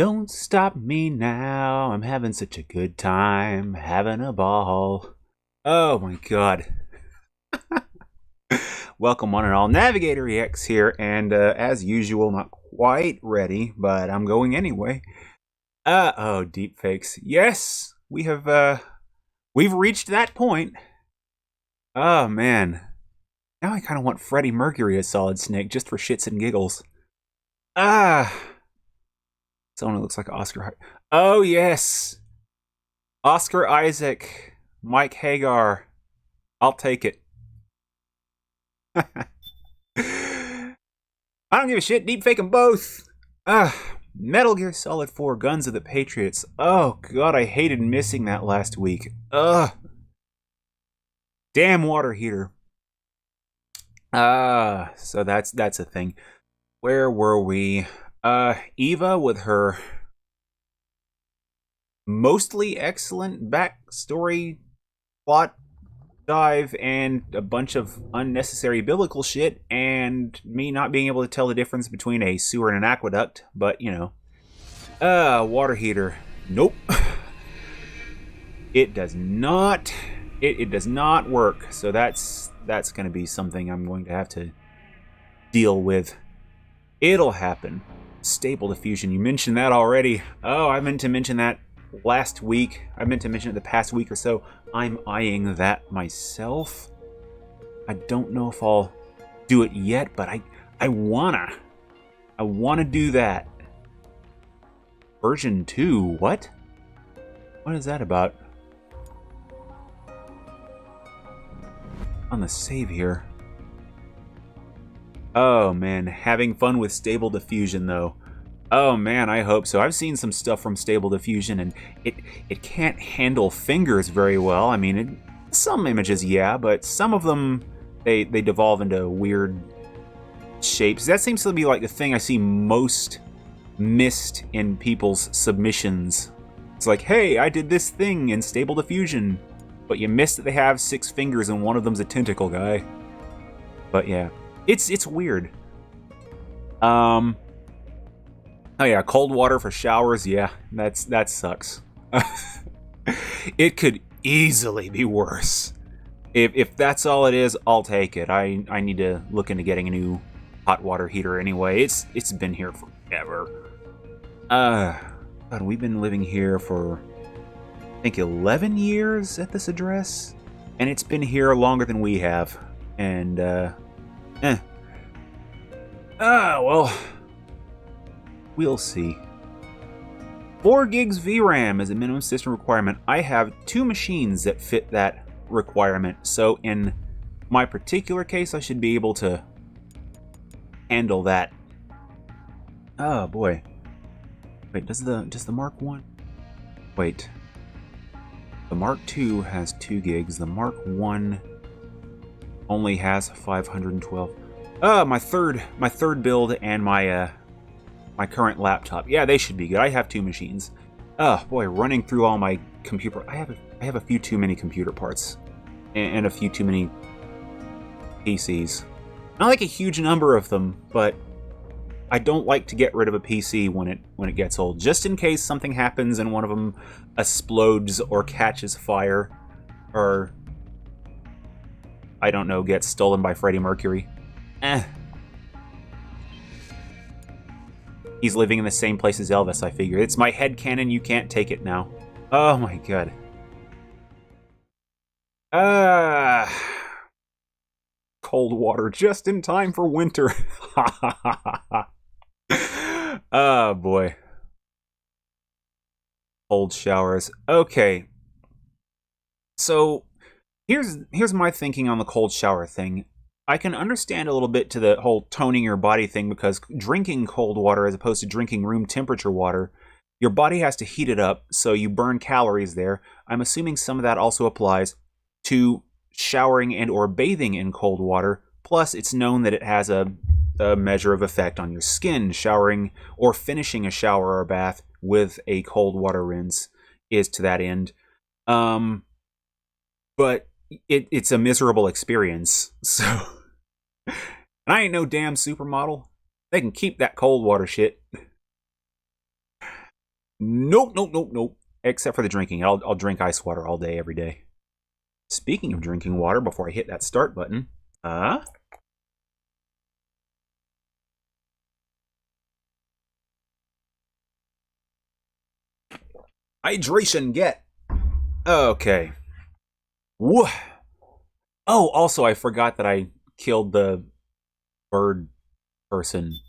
Don't stop me now. I'm having such a good time, having a ball. Oh my god. Welcome one and all. NavigatorEX here, and as usual, not quite ready, but I'm going anyway. Oh, deepfakes. Yes, we've reached that point. Oh man. Now I kind of want Freddie Mercury as Solid Snake just for shits and giggles. Ah. Someone who looks like Oscar. Oh, yes. Oscar Isaac. Mike Hagar. I'll take it. I don't give a shit. Deepfake them both. Metal Gear Solid 4 Guns of the Patriots. Oh, God, I hated missing that last week. Damn water heater. So that's a thing. Where were we? Eva with her mostly excellent backstory plot dive and a bunch of unnecessary biblical shit, and me not being able to tell the difference between a sewer and an aqueduct, but you know. Water heater. Nope. It does not. It does not work, so that's going to be something I'm going to have to deal with. It'll happen. Stable diffusion. You mentioned that already. Oh, I meant to mention that last week. I meant to mention it the past week or so. I'm eyeing that myself. I don't know if I'll do it yet, but I wanna do that. Version 2, what? What is that about? On the save here. Oh man, having fun with Stable Diffusion though. Oh man, I hope so. I've seen some stuff from Stable Diffusion and it can't handle fingers very well. I mean, some images, yeah, but some of them, they devolve into weird shapes. That seems to be like the thing I see most missed in people's submissions. It's like, hey, I did this thing in Stable Diffusion, but you missed that they have 6 fingers and one of them's a tentacle guy. But yeah. It's weird. Oh yeah, cold water for showers. Yeah, that sucks. It could easily be worse. If that's all it is, I'll take it. I need to look into getting a new hot water heater anyway. It's been here forever. God, we've been living here for I think 11 years at this address, and it's been here longer than we have. And well, we'll see. 4 gigs VRAM is a minimum system requirement. I have 2 machines that fit that requirement, so in my particular case, I should be able to handle that. Oh boy. Wait, does the Mark 1? Wait. The Mark 2 has 2 gigs. The Mark 1 only has 512. My third build and my my current laptop. Yeah, they should be good. I have 2 machines. Oh boy, running through all my computer. I have a few too many computer parts and a few too many PCs. Not like a huge number of them, but I don't like to get rid of a PC when it gets old, just in case something happens and one of them explodes or catches fire, or I don't know, gets stolen by Freddie Mercury. He's living in the same place as Elvis, I figure. It's my headcanon, you can't take it now. Oh my god. Cold water just in time for winter. Oh boy. Cold showers. Okay. So here's my thinking on the cold shower thing. I can understand a little bit to the whole toning your body thing, because drinking cold water as opposed to drinking room temperature water, your body has to heat it up, so you burn calories there. I'm assuming some of that also applies to showering and or bathing in cold water. Plus, it's known that it has a measure of effect on your skin. Showering or finishing a shower or bath with a cold water rinse is to that end. But it's a miserable experience. So, and I ain't no damn supermodel. They can keep that cold water shit. Nope, nope, nope, nope. Except for the drinking. I'll drink ice water all day, every day. Speaking of drinking water, before I hit that start button, hydration get. Okay. Woo. Oh, also, I forgot that I killed the bird person.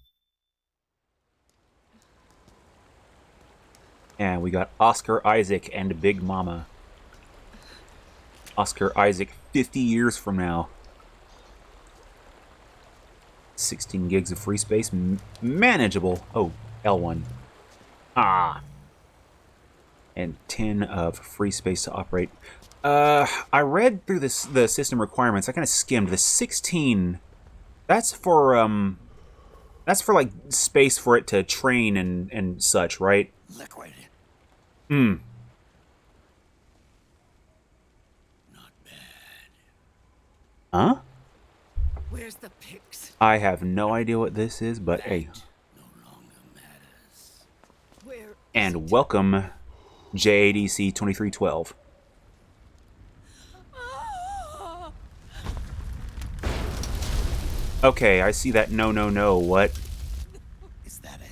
And we got Oscar Isaac and Big Mama. Oscar Isaac 50 years from now. 16 gigs of free space. Manageable. Oh, L1. Ah. And 10 of free space to operate. I read through the system requirements. I kind of skimmed. The 16, that's for like space for it to train and such, right? Liquid. Hmm. Not bad. Huh? Where's the pics? I have no idea what this is, but hey. No longer matters. Where? And welcome, JADC 2312. Okay, I see that no, no, no, what? Is that it?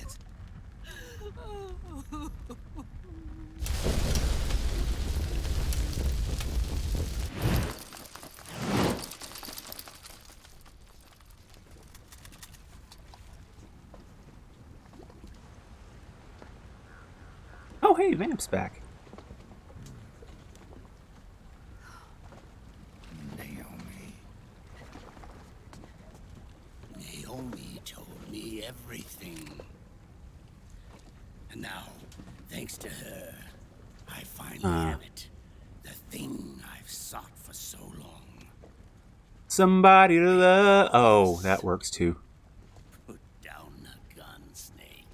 Oh, hey, Vamp's back. Naomi told me everything. And now, thanks to her, I finally have it. The thing I've sought for so long. Somebody to love. Oh, that works too. Put down the gun, Snake.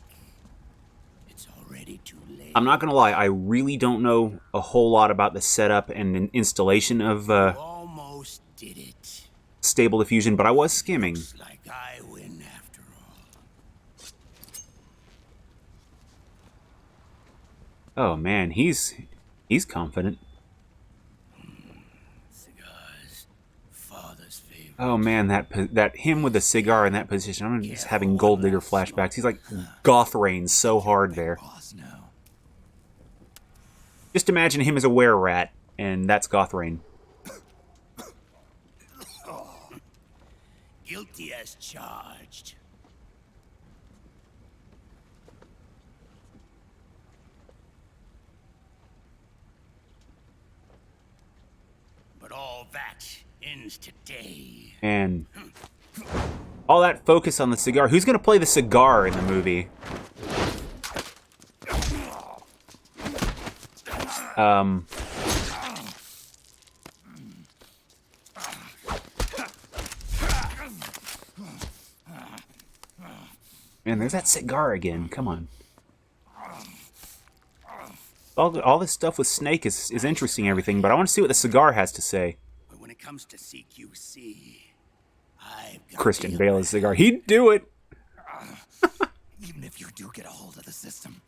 It's already too late. I'm not gonna lie, I really don't know a whole lot about the setup and installation of Almost did it. Stable Diffusion, but I was skimming. Looks like I win after all. Oh man, he's confident. Cigars, father's favorite. Oh man, that him with the cigar in that position. I'm just having Gold Digger flashbacks. He's like Goth Rain so hard there. Boss now. Just imagine him as a were-rat, and that's Goth Rain. Guilty as charged. But all that ends today. And all that focus on the cigar. Who's gonna play the cigar in the movie? Man, there's that cigar again. Come on. All this stuff with Snake is interesting and everything, but I want to see what the cigar has to say. But when it comes to CQC, I've got Christian Bale's cigar. He'd do it. Even if you do get a hold of the system,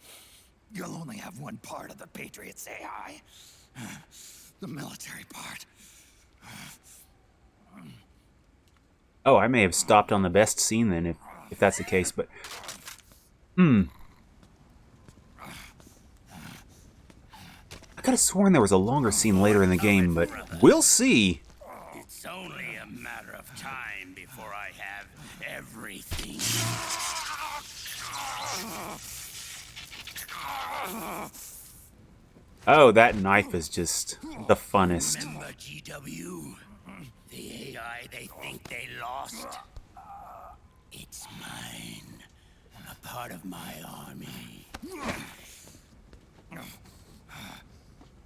you'll only have one part of the Patriots AI. The military part. Oh, I may have stopped on the best scene then, if that's the case, but... I could have sworn there was a longer scene later in the game, but we'll see. It's only a matter of time before I have everything. Oh, that knife is just the funnest. Remember GW? The AI they think they lost? It's mine. A part of my army.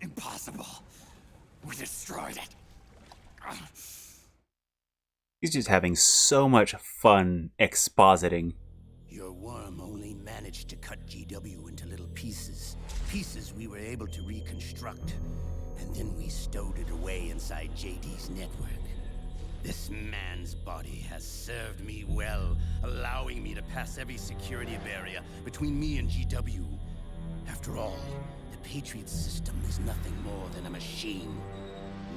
Impossible. We destroyed it. He's just having so much fun expositing. Your worm only managed to cut GW into little pieces. Pieces we were able to reconstruct. And then we stowed it away inside JD's network. This man's body has served me well, allowing me to pass every security barrier between me and GW. After all, the Patriots system is nothing more than a machine.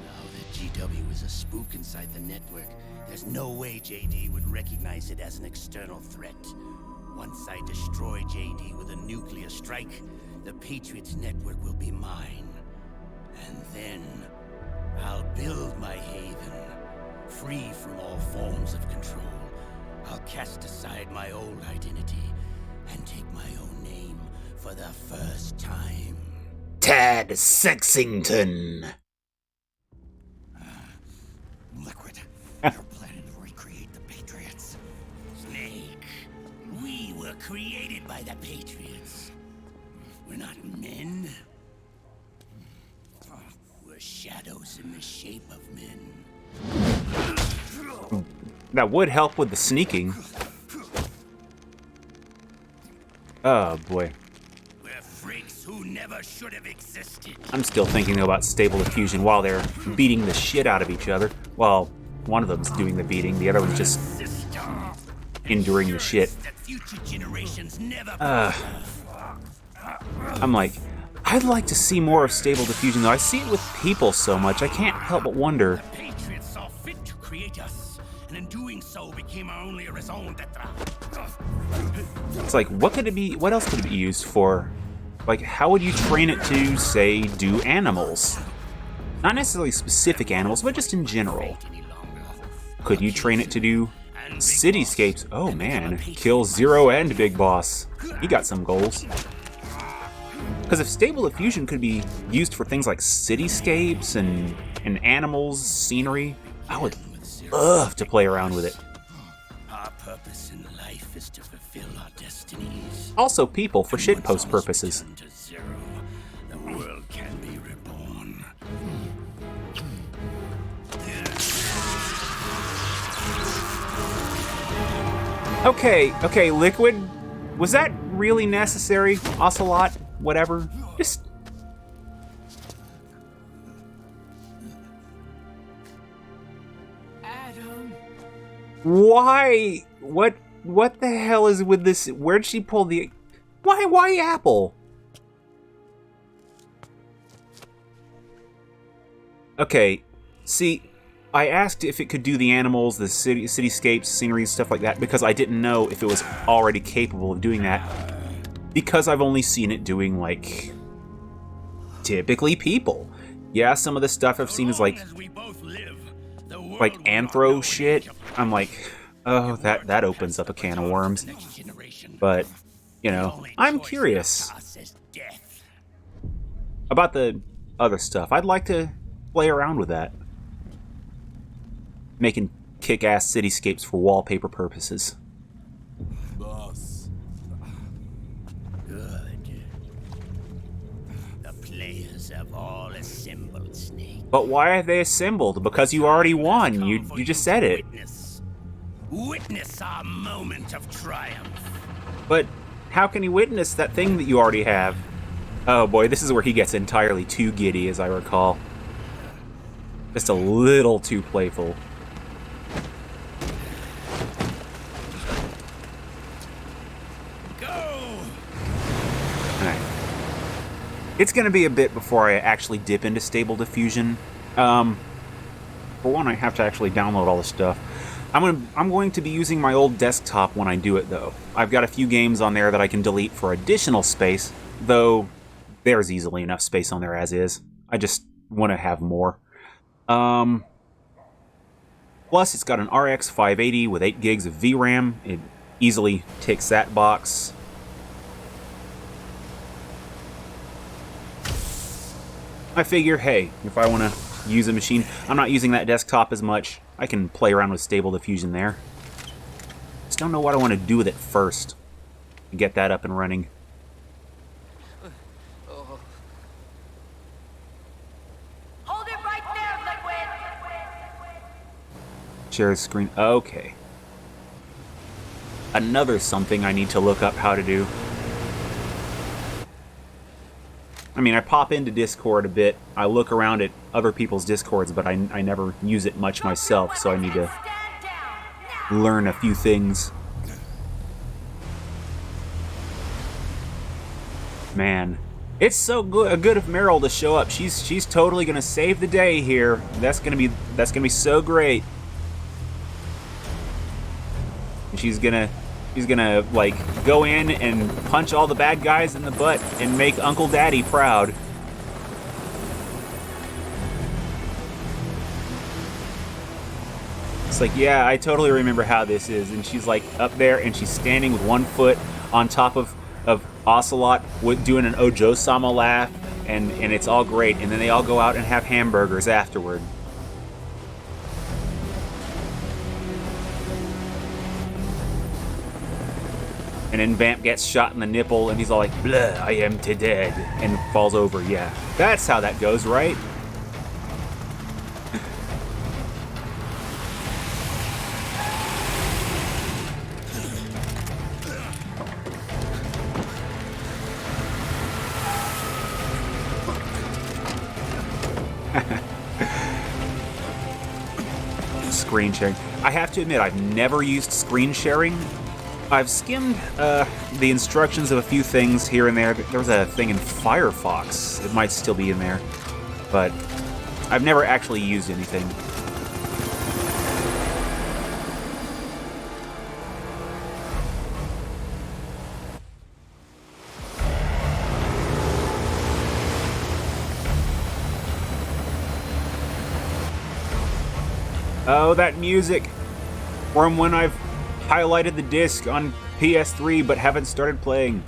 Now that GW is a spook inside the network, there's no way JD would recognize it as an external threat. Once I destroy JD with a nuclear strike, the Patriots network will be mine. And then I'll build my haven, free from all forms of control. I'll cast aside my old identity and take my own name for the first time. Tad Sexington. Liquid, you're planning to recreate the Patriots. Snake, we were created by the Patriots. We're not men. We're shadows in the shape of men. That would help with the sneaking. Oh boy. We're freaks who never should have existed. I'm still thinking about Stable Diffusion while they're beating the shit out of each other. Well, one of them's doing the beating, the other one's just enduring the shit. I'm like, I'd like to see more of Stable Diffusion, though. I see it with people so much, I can't help but wonder. The Patriots saw fit to create us, and in doing so became our only raison d'etre. It's like, what could it be? What else could it be used for? Like, how would you train it to, say, do animals? Not necessarily specific animals, but just in general. Could you train it to do cityscapes? Oh man, kill Zero and Big Boss. He got some goals. Because if Stable Diffusion could be used for things like cityscapes and animals, scenery, I would love to play around with it. Our purpose in life is to fulfill our destinies. Also people for shitpost purposes. To zero, the world can be reborn. Okay, Liquid. Was that really necessary? Ocelot? Whatever. Just... Adam. Why? What the hell is with this? Where'd she pull the... Why Apple? Okay, see, I asked if it could do the animals, the cityscapes, scenery, stuff like that, because I didn't know if it was already capable of doing that. Because I've only seen it doing, like, typically people. Yeah, some of the stuff I've seen is like anthro shit. I'm like, oh, that opens up a can of worms. But, you know, I'm curious about the other stuff. I'd like to play around with that. Making kick-ass cityscapes for wallpaper purposes. Boss. Good. The players have all assembled, Snake. But why are they assembled? Because you already won. You just said it. Witness our moment of triumph. But how can he witness that thing that you already have? Oh boy, this is where he gets entirely too giddy, as I recall. Just a little too playful. It's going to be a bit before I actually dip into Stable Diffusion. For one, I have to actually download all this stuff. I'm going to be using my old desktop when I do it, though. I've got a few games on there that I can delete for additional space, though there's easily enough space on there as is. I just want to have more. Plus, it's got an RX 580 with 8 gigs of VRAM. It easily ticks that box. I figure, hey, if I want to use a machine, I'm not using that desktop as much. I can play around with Stable Diffusion there. Just don't know what I want to do with it first. Get that up and running. Hold it right there, Liquid! Share screen. Okay. Another something I need to look up how to do. I mean, I pop into Discord a bit. I look around at other people's Discords, but I never use it much myself, so I need to learn a few things. Man, it's so good of Meryl to show up. She's totally gonna save the day here. That's gonna be so great. And she's gonna like go in and punch all the bad guys in the butt and make Uncle Daddy proud. It's like, yeah, I totally remember how this is. And she's like up there and she's standing with one foot on top of Ocelot doing an Ojo-sama laugh, and it's all great. And then they all go out and have hamburgers afterward. And then Vamp gets shot in the nipple and he's all like, "Blah, I am to dead," and falls over. Yeah, that's how that goes, right? Screen sharing. I have to admit, I've never used screen sharing. I've skimmed the instructions of a few things here and there. There was a thing in Firefox. It might still be in there. But I've never actually used anything. Oh, that music from when I've highlighted the disc on PS3 but haven't started playing.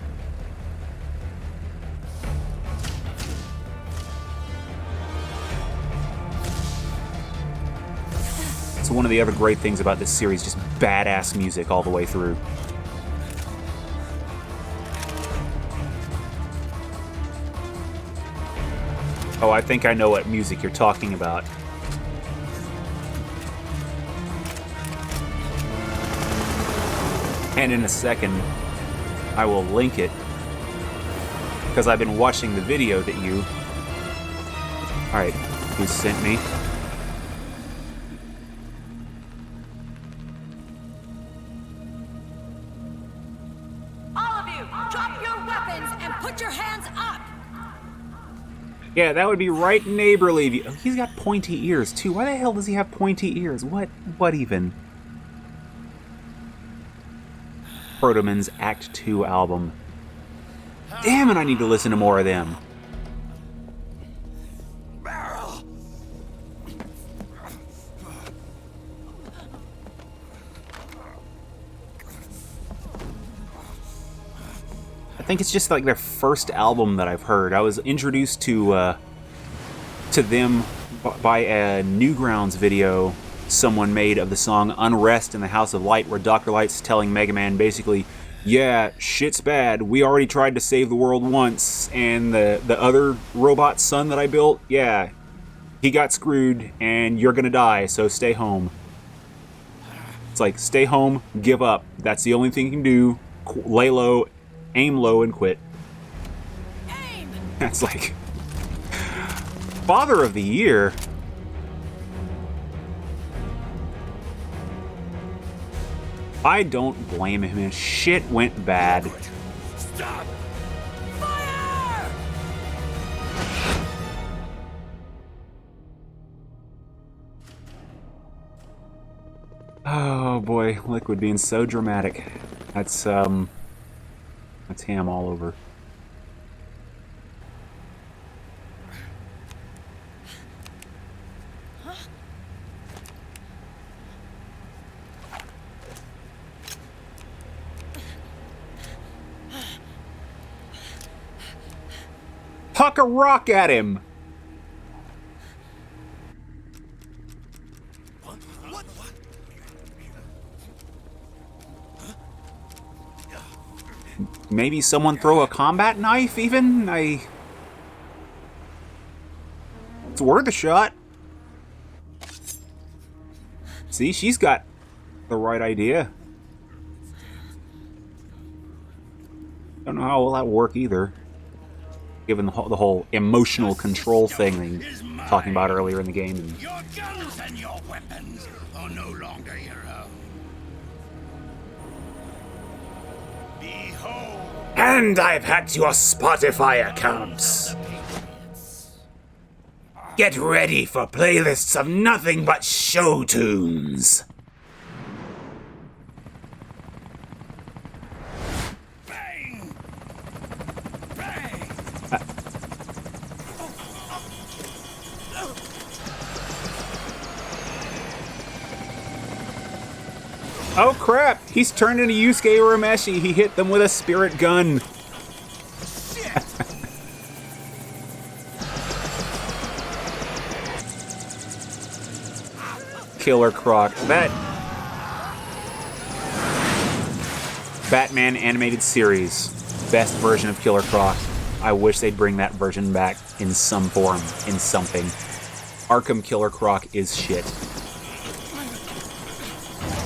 So one of the other great things about this series, just badass music all the way through. Oh, I think I know what music you're talking about. And in a second, I will link it, because I've been watching the video that you... Alright, who sent me? All of you, drop your weapons and put your hands up! Yeah, that would be right neighborly of you. Oh, he's got pointy ears, too. Why the hell does he have pointy ears? What even? Protoman's Act 2 album. Damn it, I need to listen to more of them. Meryl! I think it's just like their first album that I've heard. I was introduced to them by a Newgrounds video someone made of the song Unrest in the House of Light, where Dr. Light's telling Mega Man basically, yeah, shit's bad. We already tried to save the world once, and the other robot son that I built, yeah, he got screwed, and you're gonna die, so stay home. It's like, stay home, give up. That's the only thing you can do. Lay low, aim low, and quit. Aim! That's like... Father of the Year? I don't blame him if shit went bad. Stop! Fire! Oh boy, Liquid being so dramatic. That's ham all over. Huck a rock at him! Maybe someone throw a combat knife, even? It's worth a shot. See, she's got the right idea. Don't know how will that work either, given the whole emotional control thing they were talking about earlier in the game. And Your guns and your weapons are no longer your own. Behold And I've hacked your Spotify accounts. Get ready for playlists of nothing but show tunes. Bang! Bang! Oh crap! He's turned into Yusuke Urameshi. He hit them with a spirit gun. Shit! Killer Croc. That Batman animated series. Best version of Killer Croc. I wish they'd bring that version back in some form, in something. Arkham Killer Croc is shit.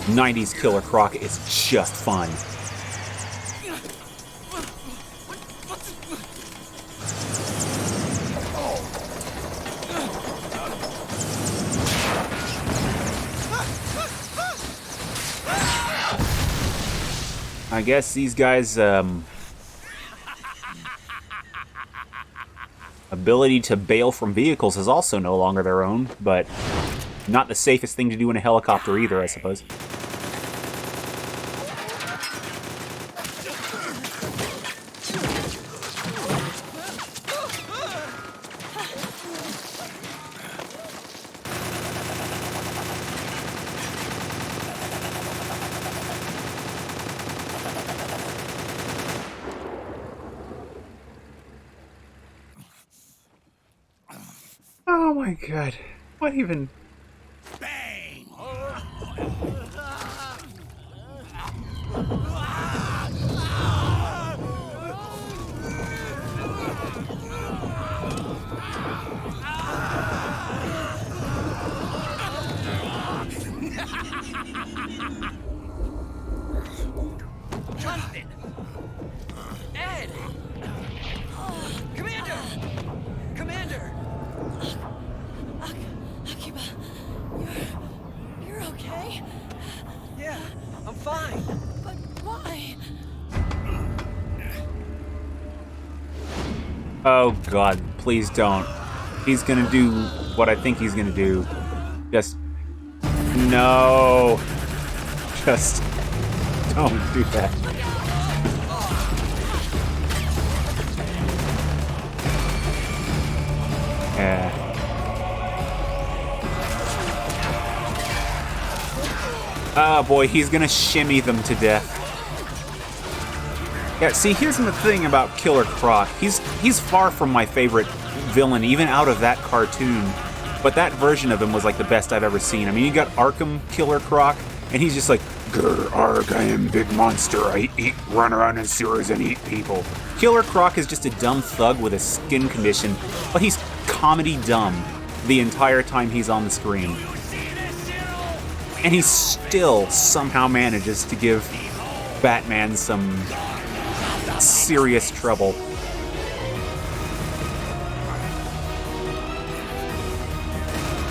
90s Killer Croc is just fun. I guess these guys' ability to bail from vehicles is also no longer their own, but not the safest thing to do in a helicopter either, I suppose. Oh my god. What even... Bang! Jonathan! Ed! Commander! Commander! Akiba, you're okay? Yeah, I'm fine. But why? Oh god, please don't. He's gonna do what I think he's gonna do. Just... No! Just... don't do that. Yeah. Oh boy, he's gonna shimmy them to death. Yeah, see, here's the thing about Killer Croc. He's far from my favorite villain, even out of that cartoon. But that version of him was like the best I've ever seen. I mean, you got Arkham Killer Croc, and he's just like, grr, arg, I am big monster. I run around in sewers and eat people. Killer Croc is just a dumb thug with a skin condition, but he's comedy dumb the entire time he's on the screen. And he still somehow manages to give Batman some serious trouble.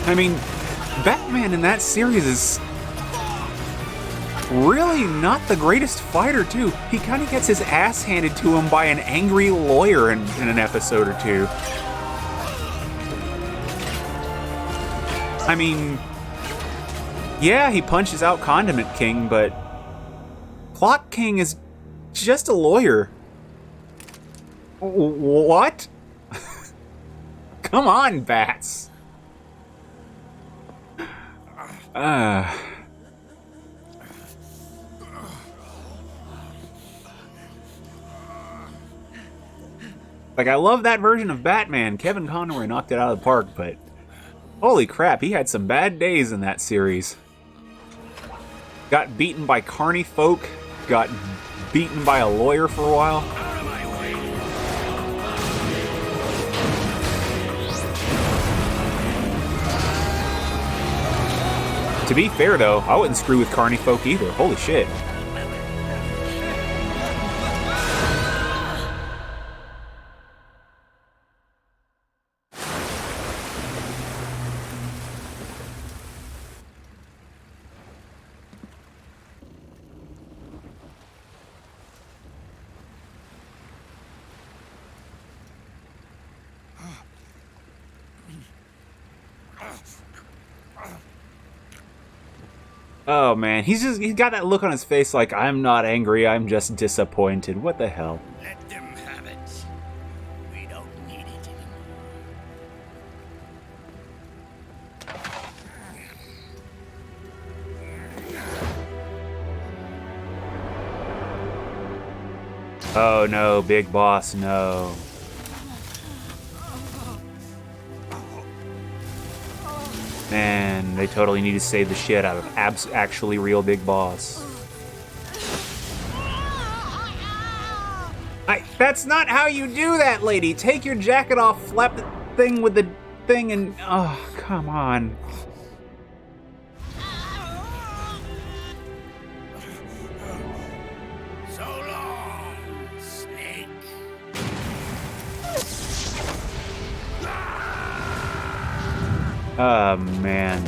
I mean, Batman in that series is really not the greatest fighter, too. He kind of gets his ass handed to him by an angry lawyer in an episode or two. I mean... yeah, he punches out Condiment King, but Clock King is just a lawyer. What? Come on, Bats. Like, I love that version of Batman. Kevin Conroy knocked it out of the park, but holy crap, he had some bad days in that series. Got beaten by carny folk, got beaten by a lawyer for a while. To be fair though, I wouldn't screw with carny folk either. Holy shit. Oh man, he's got that look on his face like, I'm not angry, I'm just disappointed. What the hell? Let them have it. We don't need it anymore. Oh no, big boss, no. Man, they totally need to save the shit out of actually real big boss. That's not how you do that, lady! Take your jacket off, flap the thing with the thing, and... Oh, come on. So long, Snake. Oh, man.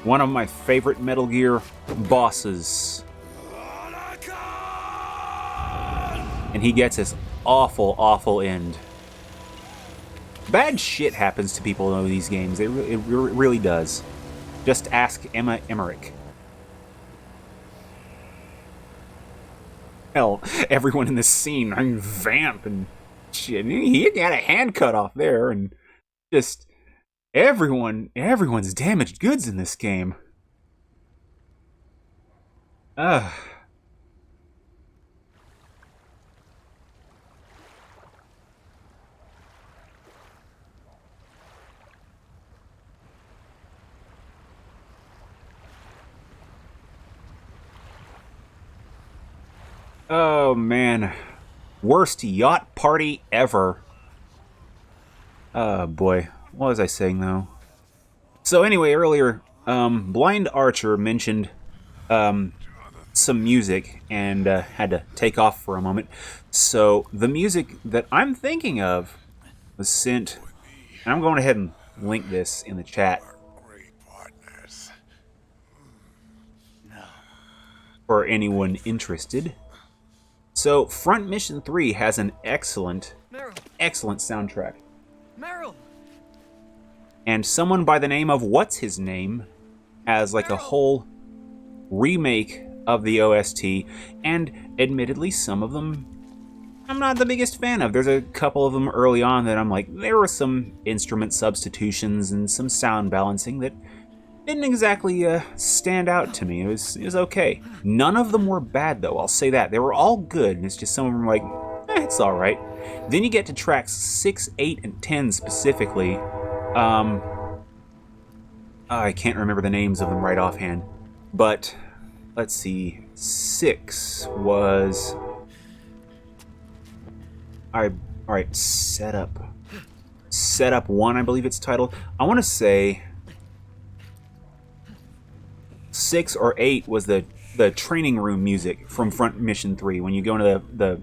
One of my favorite Metal Gear bosses. And he gets this awful, awful end. Bad shit happens to people in these games. It really does. Just ask Emma Emmerich. Hell, everyone in this scene, I mean, Vamp and shit. He got a hand cut off there, and just everyone's damaged goods in this game. Ugh. Oh man, worst yacht party ever. Oh boy, what was I saying though? So anyway, earlier, Blind Archer mentioned some music and had to take off for a moment. So the music that I'm thinking of was sent, and I'm going ahead and link this in the chat for anyone interested. So, Front Mission 3 has an excellent soundtrack. Meryl! And someone by the name of What's His Name has like a whole remake of the OST, and admittedly, some of them I'm not the biggest fan of. There's a couple of them early on that I'm like, there were some instrument substitutions and some sound balancing that didn't exactly stand out to me. It was okay. None of them were bad, though. I'll say that. They were all good. And it's just some of them were like, it's all right. Then you get to tracks 6, 8, and 10 specifically. I can't remember the names of them right offhand. But, let's see. 6 was... Alright, Setup. Setup 1, I believe it's titled. I want to say... 6 or 8 was the training room music from Front Mission 3 when you go into the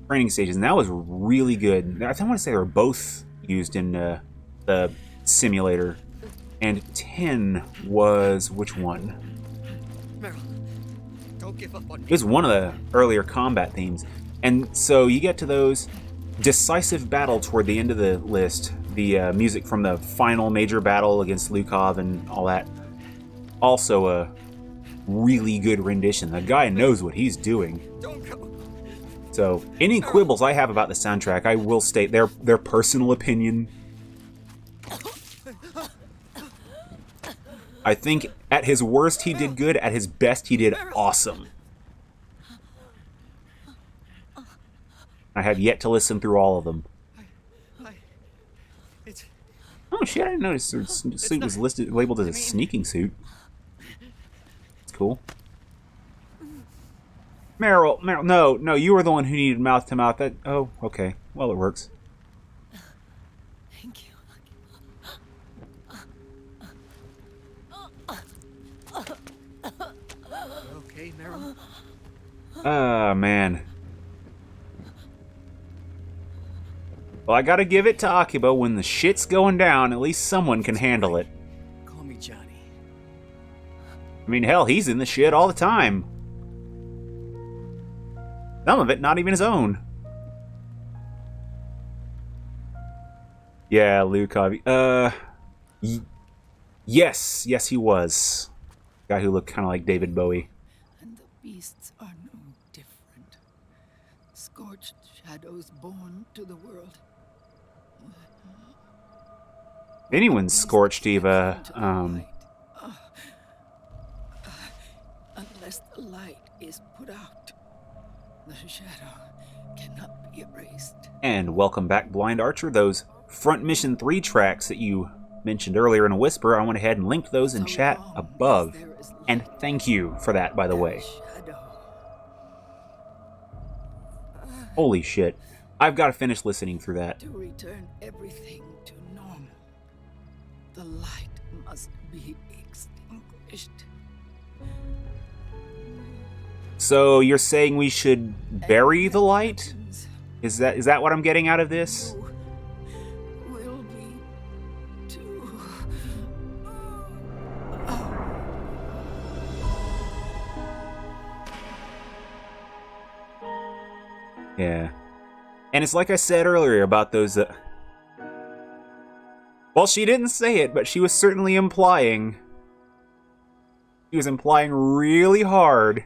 training stages, and that was really good. I want to say they were both used in the simulator. And 10 was which one? Meryl, don't give up on me. It was one of the earlier combat themes. And so you get to those. Decisive Battle toward the end of the list. The music from the final major battle against Lukov and all that. Also a really good rendition. The guy knows what he's doing. Don't go. So, any quibbles I have about the soundtrack, I will state their personal opinion. I think at his worst he did good, at his best he did awesome. I have yet to listen through all of them. Oh shit, I didn't notice her suit was labeled as a sneaking suit. It's cool. Meryl, no, you were the one who needed mouth-to-mouth. Oh, okay. Well, it works. Thank you. Okay, Meryl. Oh, man. Well, I gotta give it to Akiba. When the shit's going down, at least someone can handle it. Call me Johnny. I mean, hell, he's in the shit all the time. Some of it not even his own. Yeah, Luke Harvey. Yes, he was. Guy who looked kind of like David Bowie. And the beasts are no different. Scorched shadows born to the world. Anyone's scorched, Eva. Unless the light is put out, the shadow cannot be erased. And welcome back, Blind Archer. Those Front Mission 3 tracks that you mentioned earlier in a whisper, I went ahead and linked those in chat above. And thank you for that, by the way. Holy shit. I've got to finish listening through that. To return everything to normal, the light must be extinguished. So you're saying we should bury the light? Is that what I'm getting out of this? Will be too. Yeah. And it's like I said earlier about those... well, she didn't say it, but she was certainly implying... She was implying really hard.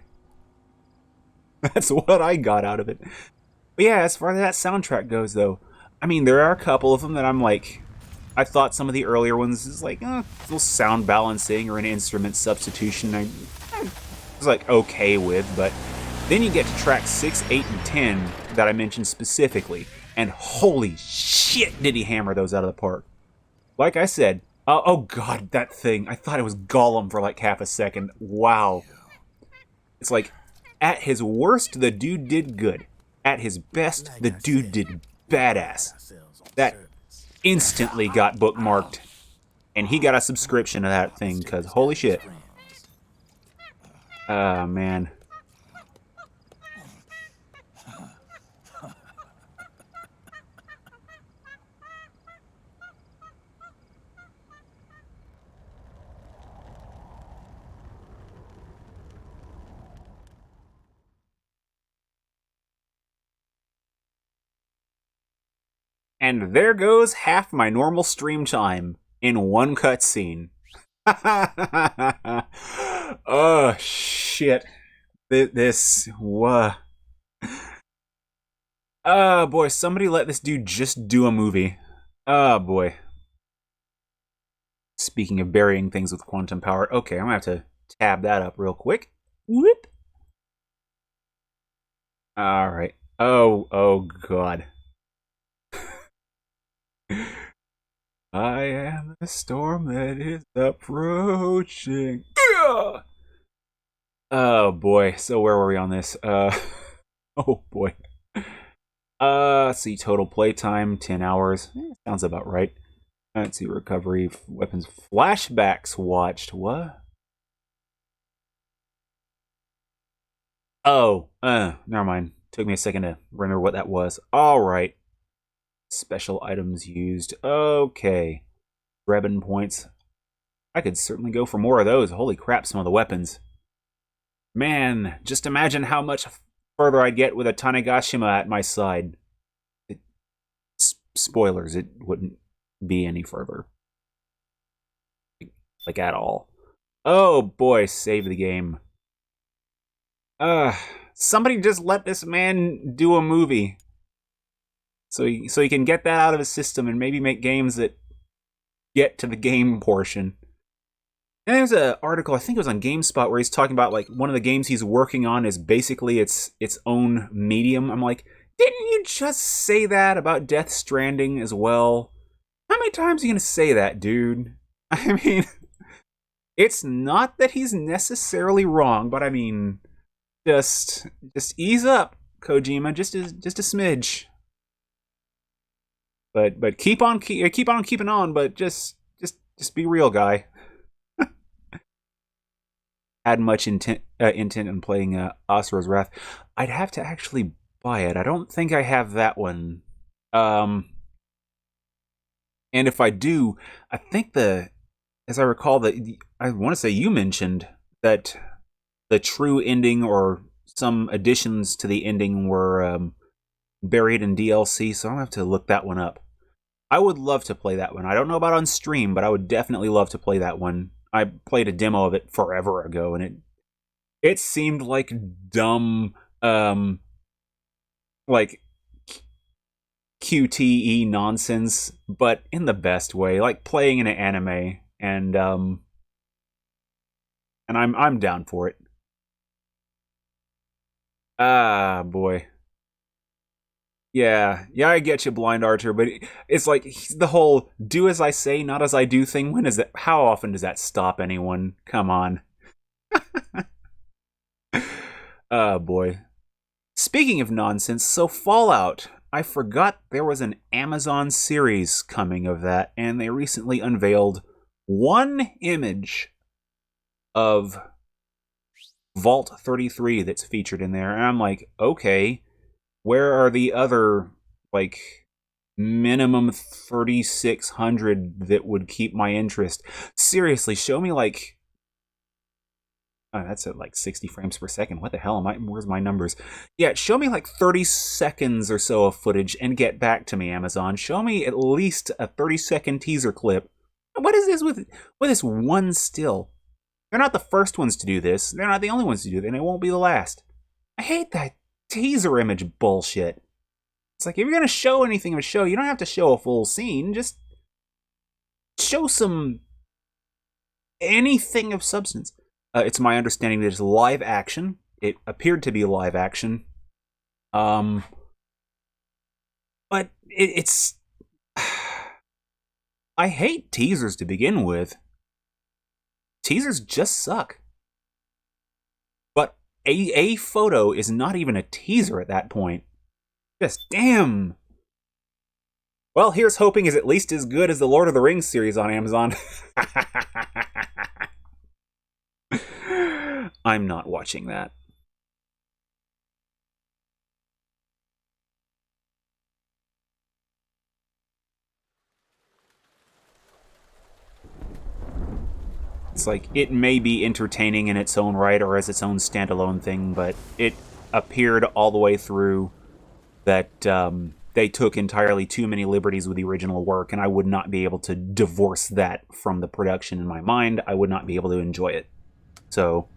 That's what I got out of it. But yeah, as far as that soundtrack goes, though, I mean, there are a couple of them that I'm like... I thought some of the earlier ones is like, little sound balancing or an instrument substitution I was like okay with, but then you get to tracks 6, 8, and 10 that I mentioned specifically, and holy shit did he hammer those out of the park. Like I said, oh god, that thing, I thought it was Gollum for like half a second. Wow. It's like, at his worst, the dude did good. At his best, the dude did badass. That instantly got bookmarked, and he got a subscription to that thing, because holy shit. Man. And there goes half my normal stream time in one cutscene. Oh, shit. Oh, boy, somebody let this dude just do a movie. Oh, boy. Speaking of burying things with quantum power. Okay, I'm going to have to tab that up real quick. Whoop. All right. Oh, God. I am the storm that is approaching. Oh boy, so where were we on this? Oh boy. Let's see, total playtime, 10 hours. Sounds about right. Let's see, recovery, weapons, flashbacks watched. What? Oh, never mind. Took me a second to remember what that was. Alright. Special items used. Okay. Drebin points. I could certainly go for more of those. Holy crap, some of the weapons. Man, just imagine how much further I'd get with a Tanegashima at my side. Spoilers, it wouldn't be any further. Like at all. Oh boy, save the game. Somebody just let this man do a movie. So he can get that out of his system and maybe make games that get to the game portion. And there's an article, I think it was on GameSpot, where he's talking about like one of the games he's working on is basically its own medium. I'm like, didn't you just say that about Death Stranding as well? How many times are you going to say that, dude? I mean, it's not that he's necessarily wrong, but I mean, just ease up, Kojima, just a smidge. But keep on keeping on, but just be real, guy. had much intent in playing Asura's Wrath. I'd have to actually buy it. I don't think I have that one. And if I do, I think as I recall, I want to say you mentioned that the true ending or some additions to the ending were buried in DLC, so I'll have to look that one up. I would love to play that one. I don't know about on stream, but I would definitely love to play that one. I played a demo of it forever ago, and it seemed like dumb, like QTE nonsense, but in the best way, like playing in an anime, and I'm down for it. Ah, boy. Yeah, I get you, Blind Archer, but it's like the whole "do as I say, not as I do" thing. When is that? How often does that stop anyone? Come on. Oh boy. Speaking of nonsense, so Fallout. I forgot there was an Amazon series coming of that, and they recently unveiled one image of Vault 33 that's featured in there, and I'm like, okay, where are the other, like, minimum 3,600 that would keep my interest? Seriously, show me, like, oh, that's at like 60 frames per second. What the hell am I? Where's my numbers? Yeah, show me like 30 seconds or so of footage and get back to me, Amazon. Show me at least a 30-second teaser clip. What is this with this one still? They're not the first ones to do this. They're not the only ones to do it, and it won't be the last. I hate that teaser image bullshit. It's like, if you're going to show anything of a show, you don't have to show a full scene. Just show anything of substance. It's my understanding that it's live action. It appeared to be live action. But it's... I hate teasers to begin with. Teasers just suck. But a photo is not even a teaser at that point. Just damn. Well, here's hoping is at least as good as the Lord of the Rings series on Amazon. I'm not watching that. It's like, it may be entertaining in its own right or as its own standalone thing, but it appeared all the way through that they took entirely too many liberties with the original work, and I would not be able to divorce that from the production in my mind. I would not be able to enjoy it. So...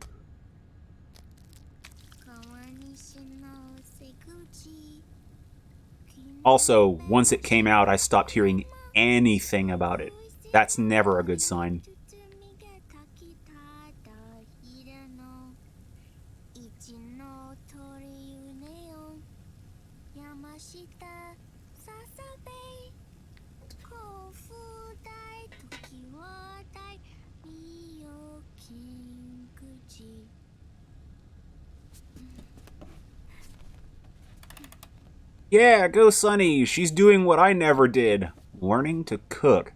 also, once it came out, I stopped hearing anything about it. That's never a good sign. Yeah, go Sunny. She's doing what I never did. Learning to cook.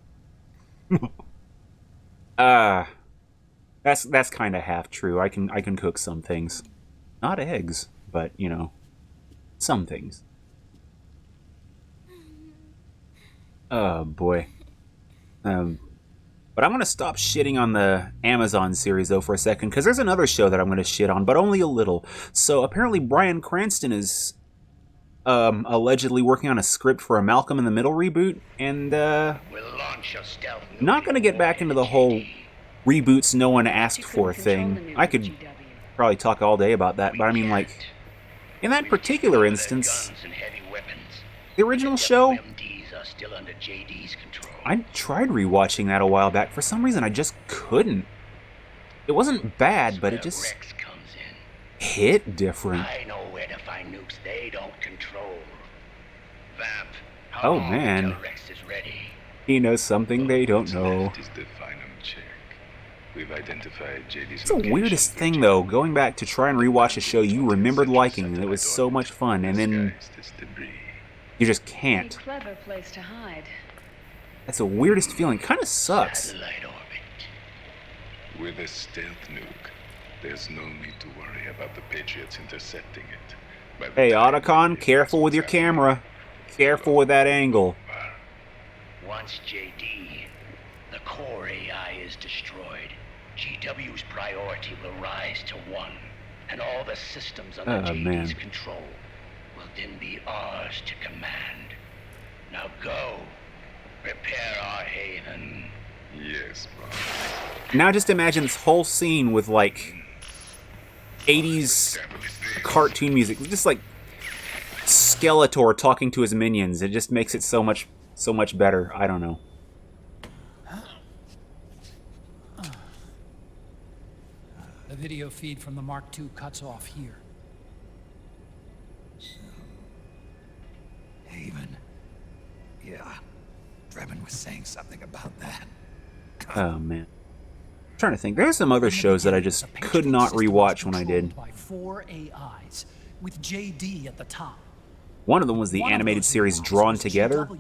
That's kind of half true. I can cook some things. Not eggs, but, you know, some things. Oh, boy. But I'm going to stop shitting on the Amazon series, though, for a second, because there's another show that I'm going to shit on, but only a little. So, apparently Bryan Cranston is... allegedly working on a script for a Malcolm in the Middle reboot, and not gonna get back into the whole reboots no one asked for thing. I could probably talk all day about that, but I mean, like, in that particular instance, the original show, I tried rewatching that a while back. For some reason, I just couldn't. It wasn't bad, but it just hit different. I know where to find nukes they don't control. Vamp, oh man, he knows something they don't know. It's the weirdest thing, though, going back to try and rewatch a show you remembered liking, and it was so much fun, and then you just can't. Clever place to hide. That's the weirdest feeling. Kind of sucks. With a stealth nuke, There's no need to worry about the Patriots intercepting it. By the Hey, time Otacon, it careful gets with your what's happening, camera. Careful with that angle. Once JD, the core AI is destroyed, GW's priority will rise to 1, and all the systems under JD's man. control will then be ours to command. Now go, prepare our haven. Yes, bro. Now just imagine this whole scene with, like, 80s cartoon music. Just, like, Skeletor talking to his minions. It just makes it so much better. I don't know. The video feed from the Mark II cuts off here. Haven. Yeah. Drebin was saying something about that. Oh, man. I'm trying to think. There's some other shows that I just could not rewatch when I did. By 4 AIs, with JD at the top. One of them was the One of animated those series AIs Drawn was Together. GW.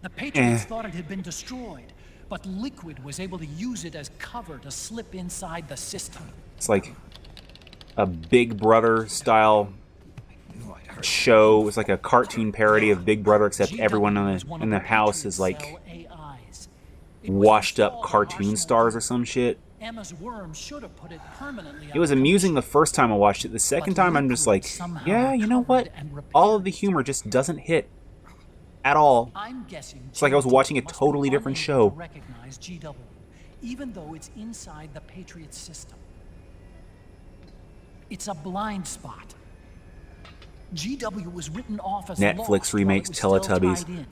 The Patriots thought it had been destroyed, but Liquid was able to use it as cover to slip inside the system. It's like a Big Brother style show. It's like a cartoon parody of Big Brother, except everyone in the house is like washed up cartoon stars or some shit. Emma's worm should have put it permanently. It was amusing the first time I watched it. The second time I'm just like, yeah, you know what? All of the humor just doesn't hit at all. I'm guessing It's like I was watching a totally different show. Recognize GW, even though it's inside the Patriot system. It's a blind spot. GW was written off as Netflix lost remakes while it was still Teletubbies. tied in.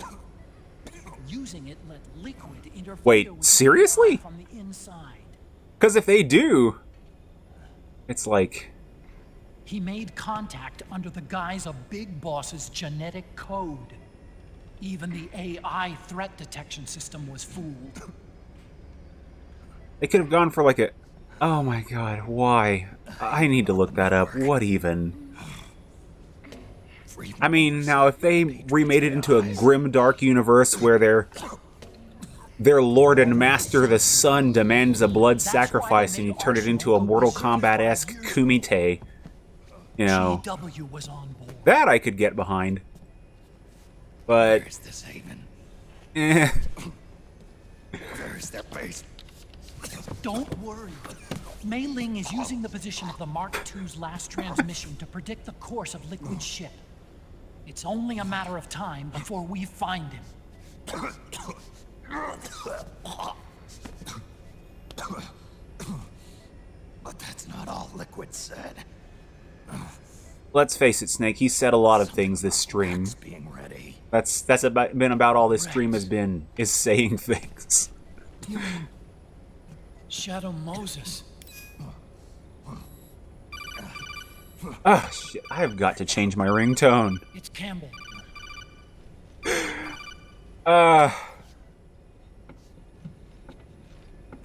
Using it let Liquid interfere Wait, with seriously? the from the inside. Because if they do, it's like... He made contact under the guise of Big Boss's genetic code. Even the AI threat detection system was fooled. They could have gone for like a... Oh my god, why? I need to look that up. What even? I mean, now if they remade it into a grim, dark universe where their lord and master, the sun, demands a blood sacrifice and you turn it into a Mortal Kombat-esque kumite, you know, GW was on board. that I could get behind. But... Where's this Haven? Eh. Where's their base? Don't worry. Mei Ling is using the position of the Mark II's last transmission to predict the course of Liquid's ship. It's only a matter of time before we find him. But that's not all Liquid said. Let's face it, Snake, he said a lot of things this stream. Being ready. That's been about all this stream has been, is saying things. You mean Shadow Moses? Ah, shit, I have got to change my ringtone. It's Campbell. The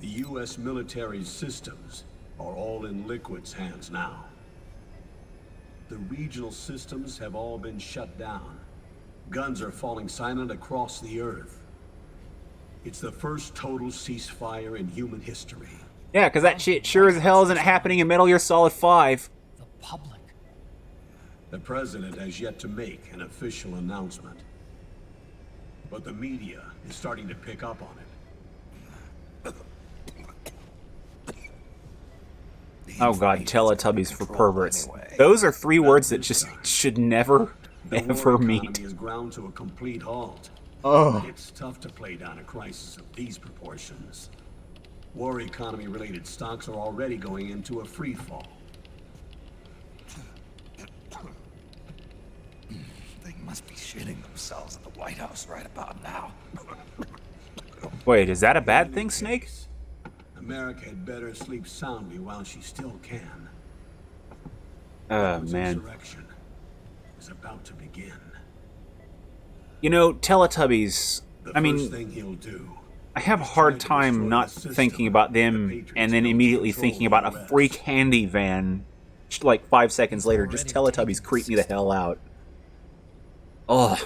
U.S. military systems are all in Liquid's hands now. The regional systems have all been shut down. Guns are falling silent across the Earth. It's the first total ceasefire in human history. Yeah, because that shit sure as hell isn't happening in Metal Gear Solid 5. The public. The President has yet to make an official announcement. But the media is starting to pick up on it. Oh god, Teletubbies for perverts. Those are 3 words that just should never, ever meet. The war economy is ground to a complete halt. Oh. It's tough to play down a crisis of these proportions. War economy-related stocks are already going into a free fall. They must be shitting themselves at the White House right about now. Wait, is that a bad thing, Snake? America had better sleep soundly while she still can. Oh, man. Insurrection is about to begin. You know, Teletubbies, I mean, Thing he'll do, I have a hard time not thinking about them and then immediately thinking about a free candy van, like 5 seconds later. Just Teletubbies creep me the hell out. Ugh.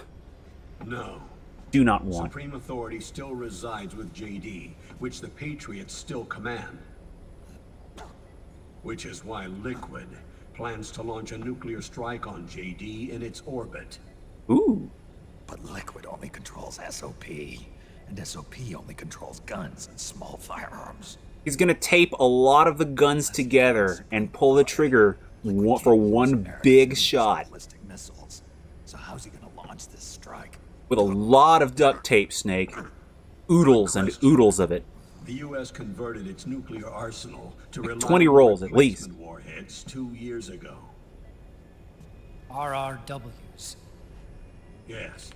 No. Do not want. Supreme authority still resides with JD, which the Patriots still command. Which is why Liquid plans to launch a nuclear strike on JD in its orbit. Ooh. But Liquid only controls SOP, and SOP only controls guns and small firearms. He's gonna tape a lot of the guns together and pull the trigger for one big shot. Ballistic missiles. So how's he gonna launch this strike? With a lot of duct tape, Snake. Oodles and oodles of it. The U.S. converted its nuclear arsenal to Like rely 20 on rolls at least. replacement warheads 2 years ago. RRWs. Yes,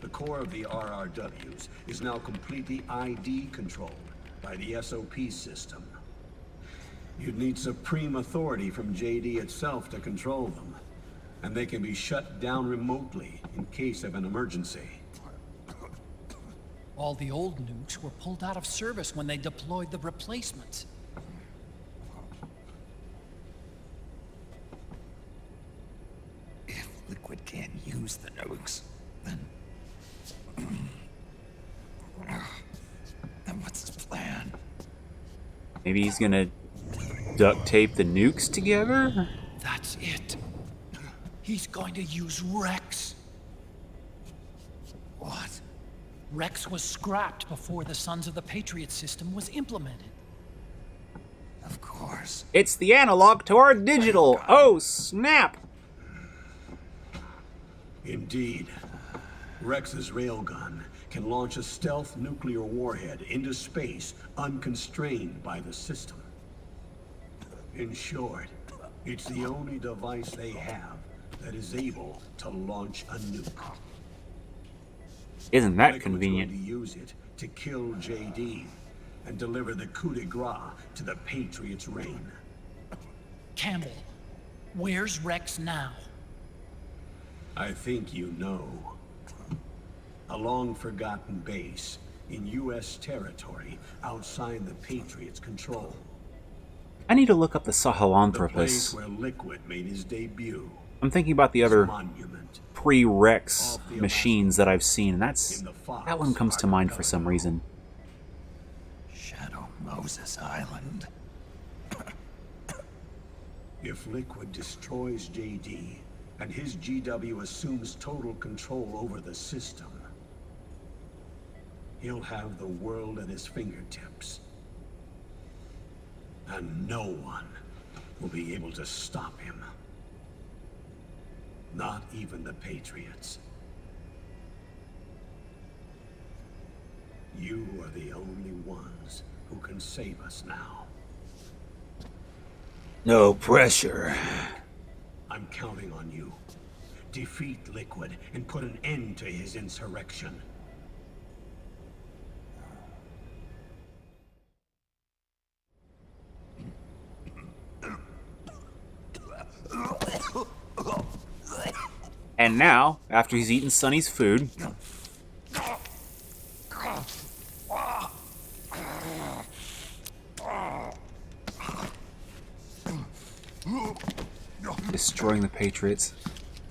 the core of the RRWs is now completely ID controlled by the SOP system. You'd need supreme authority from JD itself to control them, and they can be shut down remotely in case of an emergency. All the old nukes were pulled out of service when they deployed the replacements. If Liquid can't use the nukes, then what's his plan? Maybe he's gonna duct tape the nukes together? That's it. He's going to use Rex. What? Rex was scrapped before the Sons of the Patriots system was implemented. Of course. It's the analog to our digital. Oh, snap. Indeed. Rex's railgun can launch a stealth nuclear warhead into space unconstrained by the system. In short, it's the only device they have that is able to launch a nuke. Isn't that Liquid's convenient? going to use it to kill JD and deliver the coup de grace to the Patriots' reign. Campbell, where's Rex now? I think you know. A long-forgotten base in U.S. territory outside the Patriots' control. I need to look up the The place Sahelanthropus. where Liquid made his debut. I'm thinking about the other Monument. pre-Rex machines that I've seen, and In the Fox that one comes to mind for some reason. Shadow Moses Island. If Liquid destroys JD and his GW assumes total control over the system, he'll have the world at his fingertips. And no one will be able to stop him. Not even the Patriots. You are the only ones who can save us now. No pressure. I'm counting on you. Defeat Liquid and put an end to his insurrection. And now, after he's eaten Sonny's food, destroying the Patriots.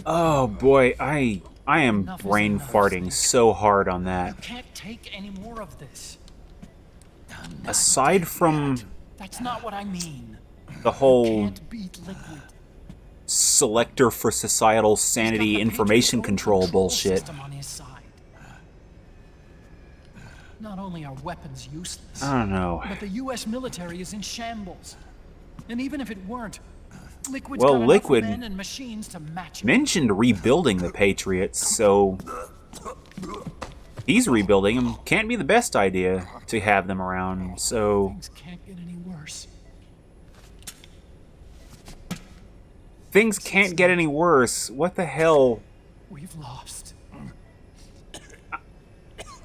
Oh boy, I am Enough is brain enough, farting Snake. so hard on that. You can't take any more of this. Aside from That's not what I mean. the whole Can't beat Liquid. selector for societal sanity He's got the information Patriots' own control bullshit. system on his side. Not only are weapons useless, I don't know. but the U.S. military is in shambles. And even if it weren't, Liquid's Well, got enough Liquid men and machines to match it. Mentioned rebuilding the Patriots, so he's rebuilding them. Can't be the best idea to have them around, so Things can't get any worse. things can't get any worse. What the hell? We've lost.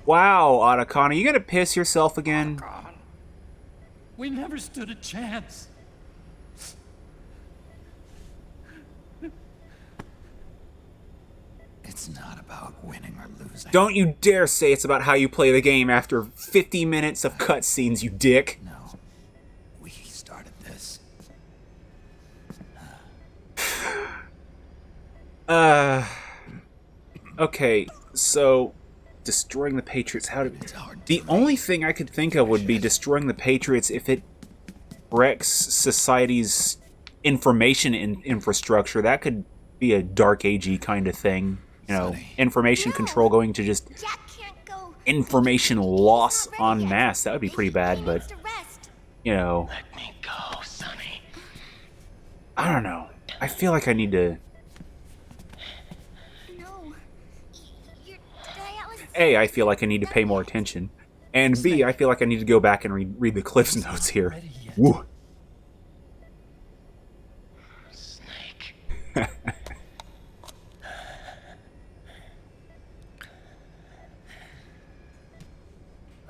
Wow, Otacon, are you gonna piss yourself again? We never stood a chance. It's not about winning or losing. Don't you dare say it's about how you play the game after 50 minutes of cutscenes, you dick. No. We started this. Okay, so destroying the Patriots, how did... It's hard to The only thing I could think of would be destroying the Patriots if it wrecks society's information infrastructure. That could be a dark agey kind of thing. You know, information control going to just information loss en masse. That would be pretty bad, but, you know. Let me go, Sonny. I don't know. I feel like I need to... A, I feel like I need to pay more attention. And B, I feel like I need to go back and read the Cliff's Notes here. Woo. Snake.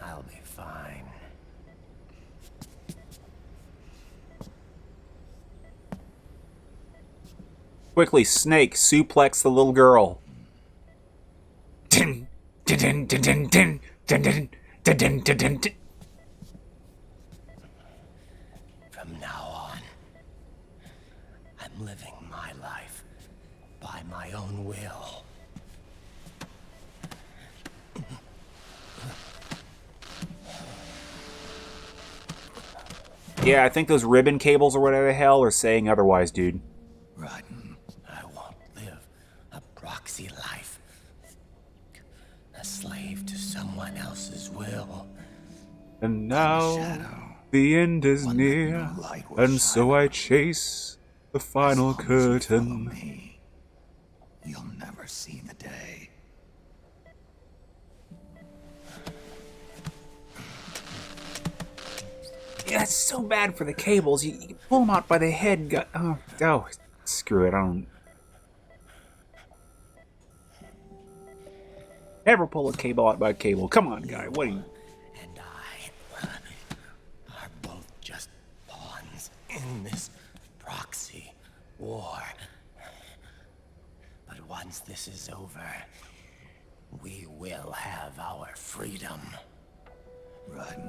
I'll be fine. Quickly, Snake, suplex the little girl. Din, din, din, din, din, din, din, din, din, din, din, din. From now on, I'm living my life by my own will. Yeah, I think those ribbon cables or whatever the hell are saying otherwise, dude. Right. I won't live a proxy life. A slave to someone else's will. And now the end is near, and so I chase the final curtain. You'll never see the day. Yeah, it's so bad for the cables. You pull them out by the head. Oh, screw it. I don't... Never pull a cable out by a cable. Come on, guy. What are you... And I are both just pawns in this proxy war. But once this is over, we will have our freedom. Right.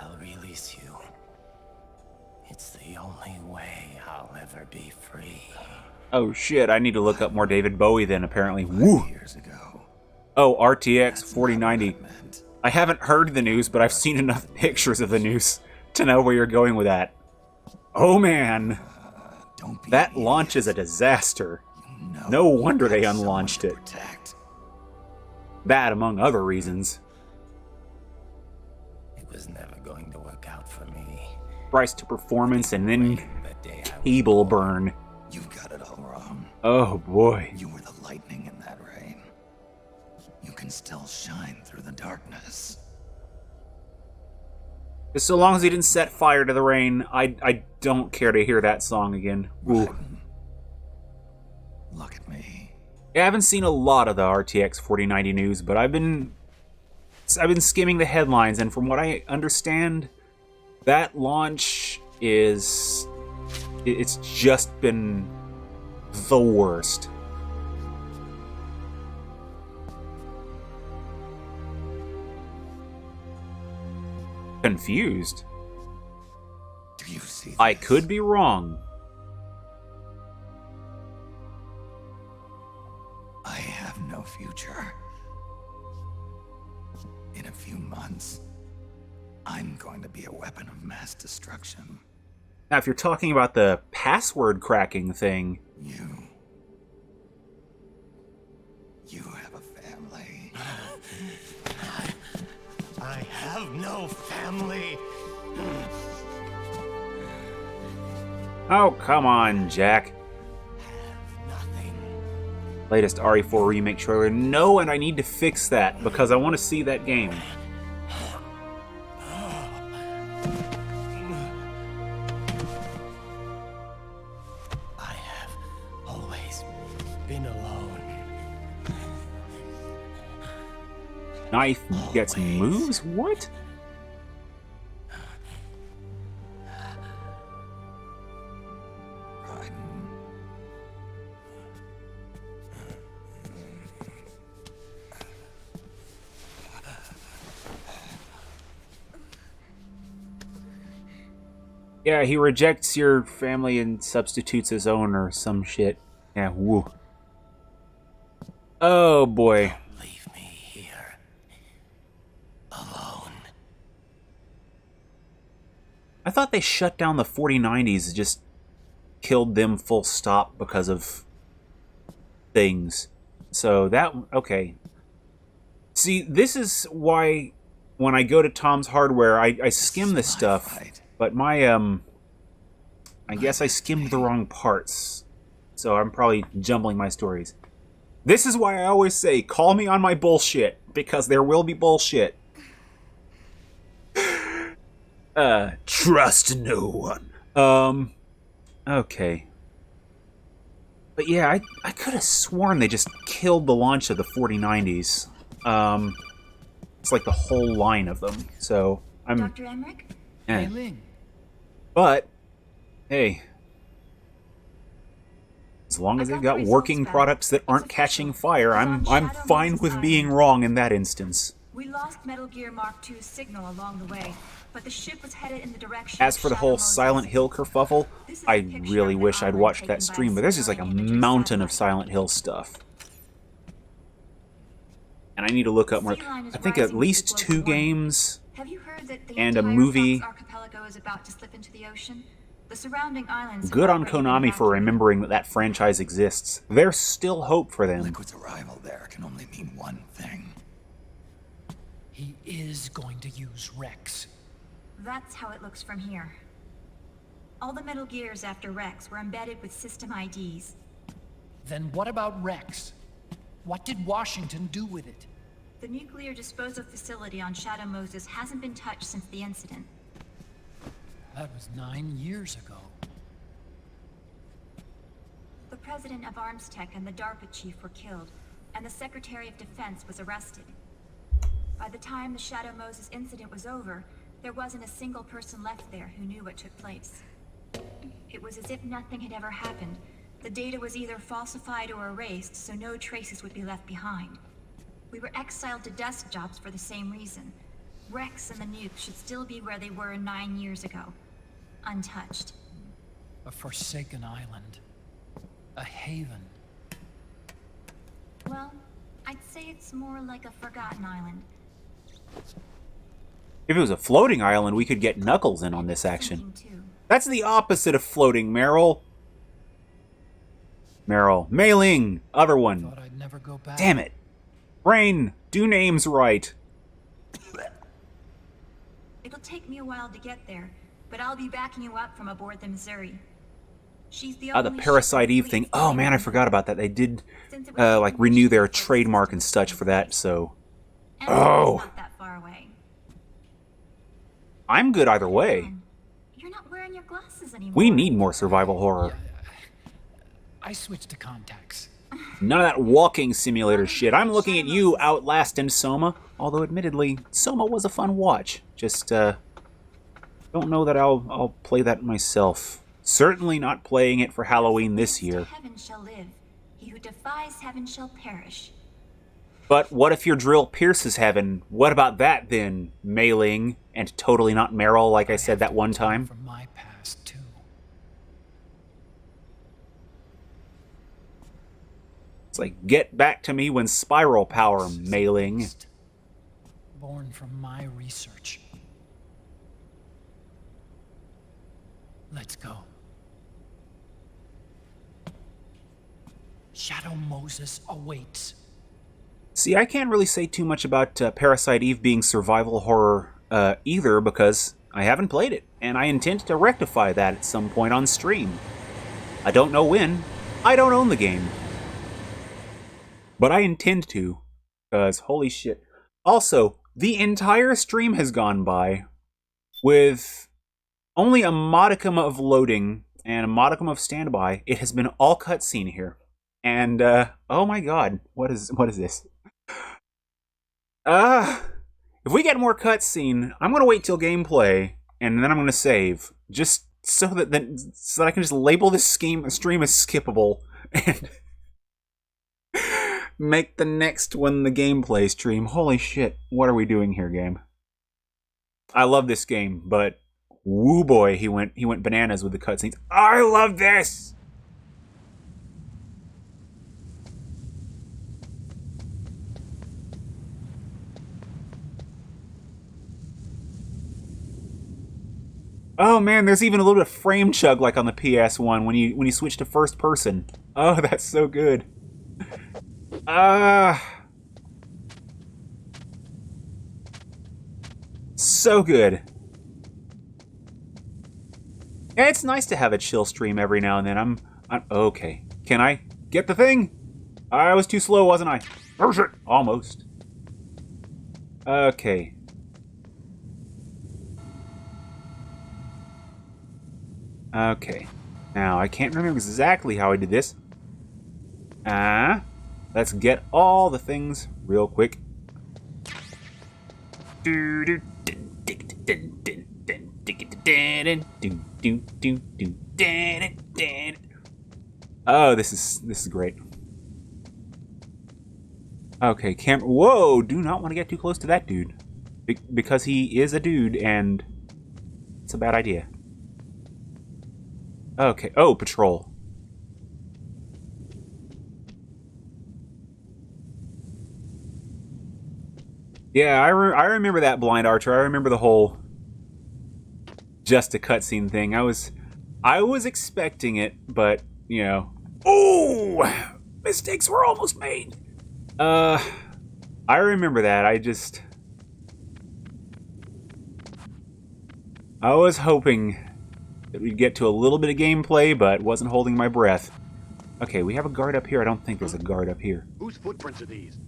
I'll release you. It's the only way I'll ever be free. Oh shit, I need to look up more David Bowie then, apparently. Woo! Years ago. Oh, RTX 4090. I haven't heard the news, but I've seen enough pictures of the news to know where you're going with that. Oh man! That launch is a disaster. No wonder they unlaunched it. That, among other reasons. It was never going to work out for me. Price to performance and then cable burn. You've got it all wrong. Oh boy. You were the lightning in that rain. You can still shine through the darkness. So long as he didn't set fire to the rain, I don't care to hear that song again. Ooh. Look at me. Yeah, I haven't seen a lot of the RTX 4090 news, but I've been skimming the headlines, and from what I understand, that launch is... it's just been the worst. Confused. Do you see this? I could be wrong. I have no future. In a few months, I'm going to be a weapon of mass destruction. Now, if you're talking about the password cracking thing... You have a family. I have no family. Oh, come on, Jack. Nothing. Latest RE4 remake trailer. No, and I need to fix that because I want to see that game. I have always been alone. Knife gets moves? What? Yeah, he rejects your family and substitutes his own or some shit. Yeah, woo. Oh boy. Leave me here. Alone. I thought they shut down the 4090s, just killed them full stop because of things. So that, okay. See, this is why when I go to Tom's Hardware, I skim this stuff, but my, I guess I skimmed the wrong parts. So I'm probably jumbling my stories. This is why I always say, call me on my bullshit, because there will be bullshit. Trust no one. Okay. But yeah, I could have sworn they just killed the launch of the 4090s. It's like the whole line of them, so I'm... Dr. Emmerich? Hey, Ling. But, hey... As long as they've got working products that aren't catching fire, I'm fine with being wrong in that instance. We lost Metal Gear Mark II's signal along the way, but the ship was headed in the direction. As for the whole Silent Hill kerfuffle, I really wish I'd watched that stream, but there's just like a mountain of Silent Hill stuff. And I need to look up more. I think at least 2 games and a movie. Archipelago is about to slip into the ocean. The surrounding islands. Good on Konami for remembering that that franchise exists. There's still hope for them. Liquid's arrival there can only mean one thing. He is going to use Rex. That's how it looks from here. All the Metal Gears after Rex were embedded with system IDs. Then what about Rex? What did Washington do with it? The nuclear disposal facility on Shadow Moses hasn't been touched since the incident. That was 9 years ago. The president of ArmsTech and the DARPA chief were killed, and the Secretary of Defense was arrested. By the time the Shadow Moses incident was over, there wasn't a single person left there who knew what took place. It was as if nothing had ever happened. The data was either falsified or erased, so no traces would be left behind. We were exiled to desk jobs for the same reason. Rex and the nuke should still be where they were 9 years ago. Untouched. A forsaken island. A haven. Well, I'd say it's more like a forgotten island. If it was a floating island, we could get Knuckles in on this action. That's the opposite of floating, Meryl. Meryl. Mei Ling. Other one. Thought I'd never go back. Damn it. Brain, do names right. It'll take me a while to get there, but I'll be backing you up from aboard the Missouri. She's the The Parasite Eve thing. Oh man, I forgot about that. They did like renew their trademark and such for that, so. Oh. Not that far away. I'm good either way. You're not wearing your glasses anymore. We need more survival horror. I switched to contacts. None of that walking simulator shit. I'm looking at you, Outlast and Soma. Although, admittedly, Soma was a fun watch. Just, don't know that I'll play that myself. Certainly not playing it for Halloween this year. Heaven shall live. He who defies heaven shall perish. But what if your drill pierces heaven? What about that, then, Mei Ling? And totally not Meryl, like I said that one time? From my past, too. It's like, get back to me when spiral power, Mei Ling. Born from my research. Let's go. Shadow Moses awaits. See, I can't really say too much about Parasite Eve being survival horror either, because I haven't played it, and I intend to rectify that at some point on stream. I don't know when. I don't own the game. But I intend to, because holy shit. Also, the entire stream has gone by with only a modicum of loading and a modicum of standby. It has been all cutscene here. And, oh my god, what is this? If we get more cutscene, I'm gonna wait till gameplay, and then I'm gonna save. Just so that I can just label this stream as skippable, and make the next one the gameplay stream. Holy shit, what are we doing here, game? I love this game, but woo boy, he went bananas with the cutscenes. I love this! Oh man, there's even a little bit of frame chug like on the PS1 when you switch to first person. Oh, that's so good. So good. Yeah, it's nice to have a chill stream every now and then. I'm okay. Can I get the thing? I was too slow, wasn't I? Oh shit! Almost. Okay. Okay. Now, I can't remember exactly how I did this. Let's get all the things real quick. Oh, this is great. Okay, whoa, do not want to get too close to that dude. Because he is a dude, and it's a bad idea. Okay, oh, patrol. Yeah, I remember that Blind Archer. I remember the whole just a cutscene thing. I was expecting it, but, you know. Oh! Mistakes were almost made. I remember that. I was hoping that we'd get to a little bit of gameplay, but wasn't holding my breath. Okay, we have a guard up here. I don't think there's a guard up here. Whose footprints are these?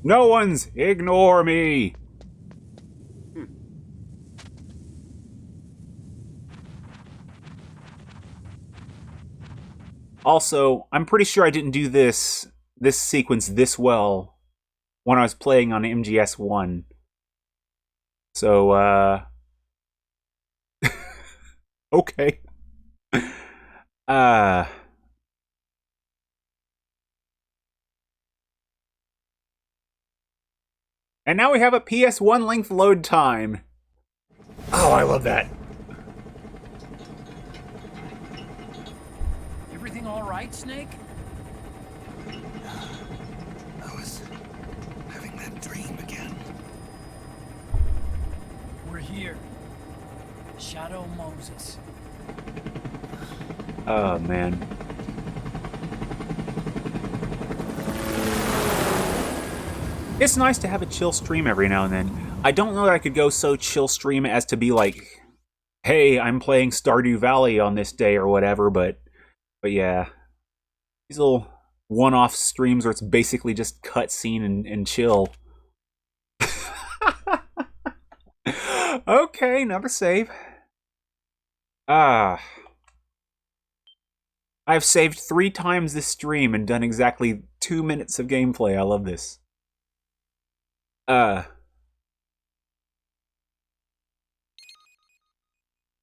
No one's! Ignore me! Also, I'm pretty sure I didn't do this sequence this well when I was playing on MGS1. So, okay. And now we have a PS1 length load time. Oh, I love that. Everything all right, Snake? I was having that dream again. We're here. Shadow Moses. Oh, man. It's nice to have a chill stream every now and then. I don't know that I could go so chill stream as to be like, hey, I'm playing Stardew Valley on this day or whatever, but yeah. These little one-off streams where it's basically just cutscene and chill. Okay, another save. I've saved 3 times this stream and done exactly 2 minutes of gameplay. I love this. Oh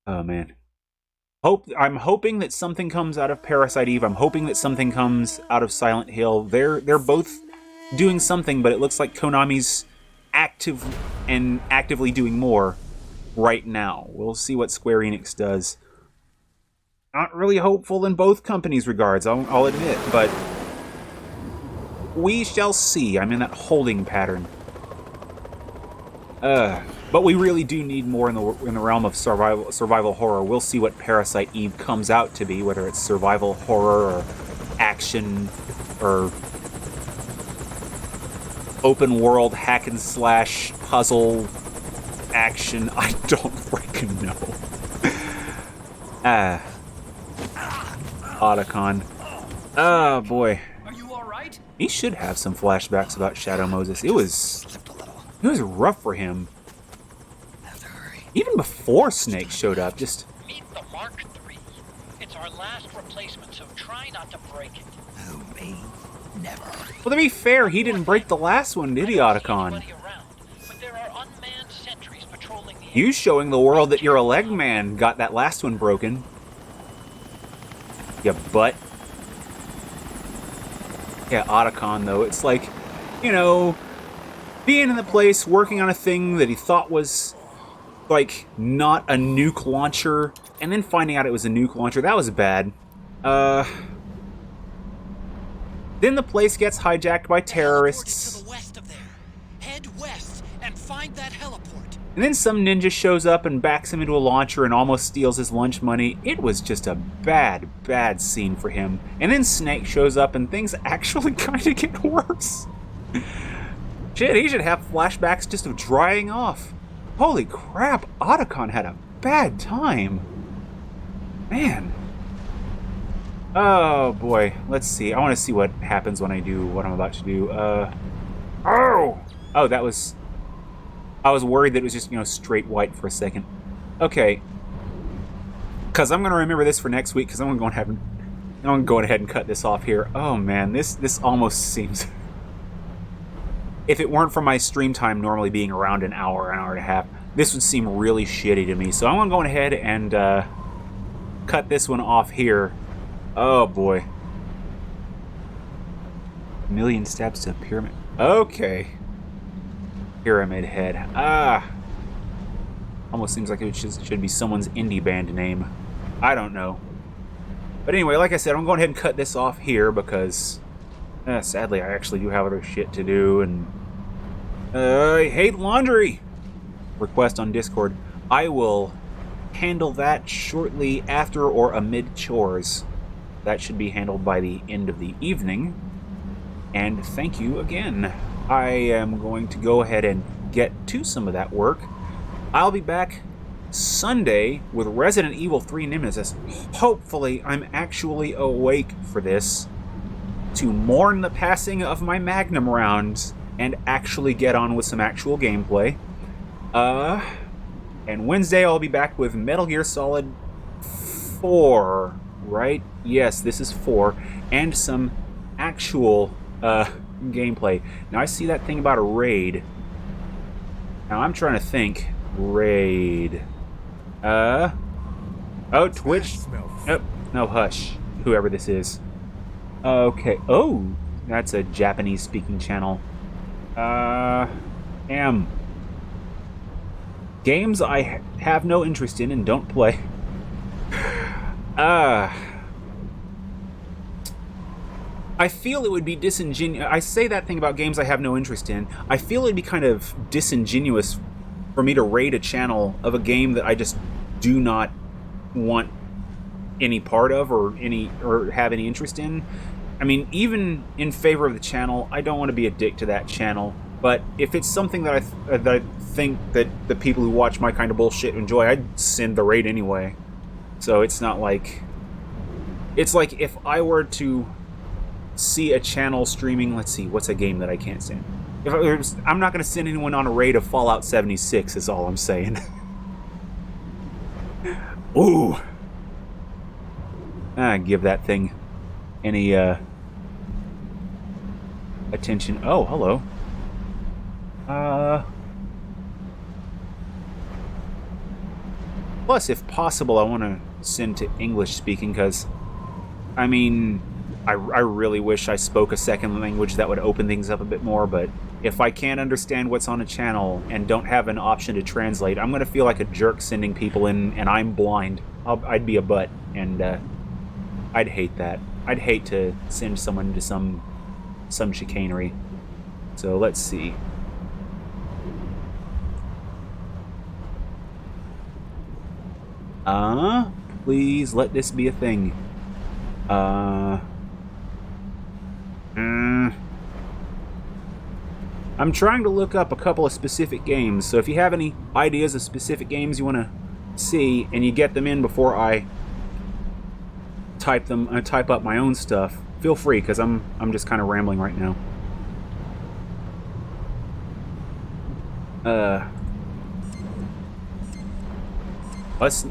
man. I'm hoping that something comes out of Parasite Eve. I'm hoping that something comes out of Silent Hill. They're both doing something, but it looks like Konami's actively doing more right now. We'll see what Square Enix does. Not really hopeful in both companies' regards, I'll admit, but we shall see. I'm in that holding pattern. But we really do need more in the realm of survival horror. We'll see what Parasite Eve comes out to be, whether it's survival horror or action or open world hack and slash puzzle action. I don't freaking know. Otacon. Oh boy. Are you all right? He should have some flashbacks about Shadow Moses. It was rough for him. Even before Snake showed up, just... Meet the Mark III. It's our last replacement, so try not to break it. Oh, me? Never. Well, to be fair, he didn't break the last one, did he, Otacon? You showing the world that you're a leg man got that last one broken. Ya butt. Yeah, Otacon, though, it's like, you know, being in the place, working on a thing that he thought was... like, not a nuke launcher, and then finding out it was a nuke launcher. That was bad. Then the place gets hijacked by terrorists. To the west of there. Head west and find that heliport. And then some ninja shows up and backs him into a launcher and almost steals his lunch money. It was just a bad, bad scene for him. And then Snake shows up and things actually kind of get worse. Shit, he should have flashbacks just of drying off. Holy crap, Otacon had a bad time. Man. Oh boy, let's see. I want to see what happens when I do what I'm about to do. Oh, that was... I was worried that it was just, straight white for a second. Okay. Because I'm going to remember this for next week, because I'm going to go ahead and cut this off here. Oh man, this almost seems... If it weren't for my stream time normally being around an hour and a half, this would seem really shitty to me. So I'm going to go ahead and cut this one off here. Oh boy. A million steps to a pyramid. Okay. Pyramid Head. Almost seems like it should be someone's indie band name. I don't know. But anyway, like I said, I'm going ahead and cut this off here because sadly I actually do have other shit to do, and I hate laundry. Request on Discord. I will handle that shortly after or amid chores. That should be handled by the end of the evening. And thank you again. I am going to go ahead and get to some of that work. I'll be back Sunday with Resident Evil 3 Nemesis. Hopefully, I'm actually awake for this to mourn the passing of my Magnum rounds and actually get on with some actual gameplay. And Wednesday, I'll be back with Metal Gear Solid 4, right? Yes, this is 4, and some actual gameplay. Now I see that thing about a raid. Now I'm trying to think. Raid. Oh, Twitch. Nope. No, Hush. Whoever this is. Okay. Oh, that's a Japanese speaking channel. Games I have no interest in and don't play. I feel it would be disingenuous. I say that thing about games I have no interest in. I feel it'd be kind of disingenuous for me to raid a channel of a game that I just do not want any part of or have any interest in. I mean, even in favor of the channel, I don't want to be a dick to that channel. But if it's something that I think that the people who watch my kind of bullshit enjoy, I'd send the raid anyway. So it's not like... It's like if I were to see a channel streaming, let's see, what's a game that I can't stand? I'm not going to send anyone on a raid of Fallout 76, is all I'm saying. Ooh. Give that thing any attention. Oh, hello. Plus, if possible, I want to send to English speaking, because, I mean, I really wish I spoke a second language that would open things up a bit more, but if I can't understand what's on a channel and don't have an option to translate, I'm going to feel like a jerk sending people in, and I'm blind. I'd be a butt, and I'd hate that. I'd hate to send someone to some chicanery. So let's see. Please let this be a thing. I'm trying to look up a couple of specific games, so if you have any ideas of specific games you want to see, and you get them in before I type up my own stuff, feel free, because I'm just kind of rambling right now.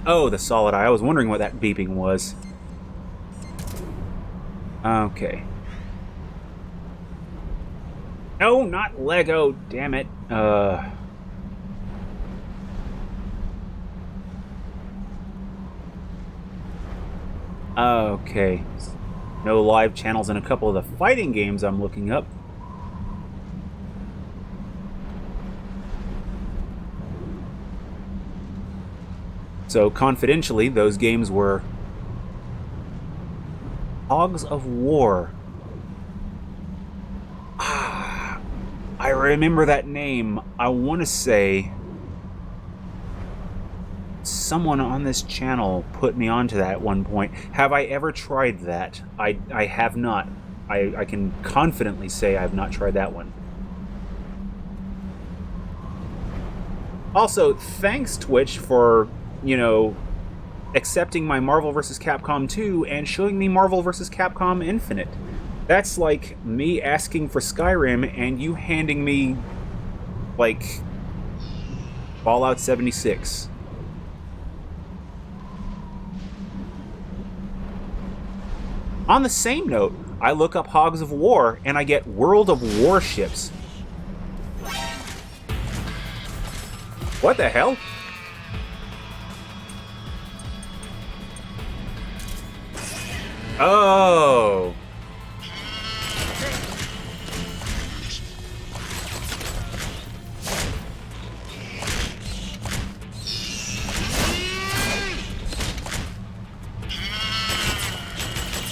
Oh, the solid eye. I was wondering what that beeping was. Okay. No, not Lego, damn it. Okay. No live channels in a couple of the fighting games I'm looking up. So, confidentially, those games were Hogs of War. I remember that name. I want to say someone on this channel put me onto that at one point. Have I ever tried that? I have not. I can confidently say I have not tried that one. Also, thanks Twitch for, you know, accepting my Marvel vs. Capcom 2 and showing me Marvel vs. Capcom Infinite. That's like me asking for Skyrim and you handing me, like, Fallout 76. On the same note, I look up Hogs of War and I get World of Warships. What the hell? Oh.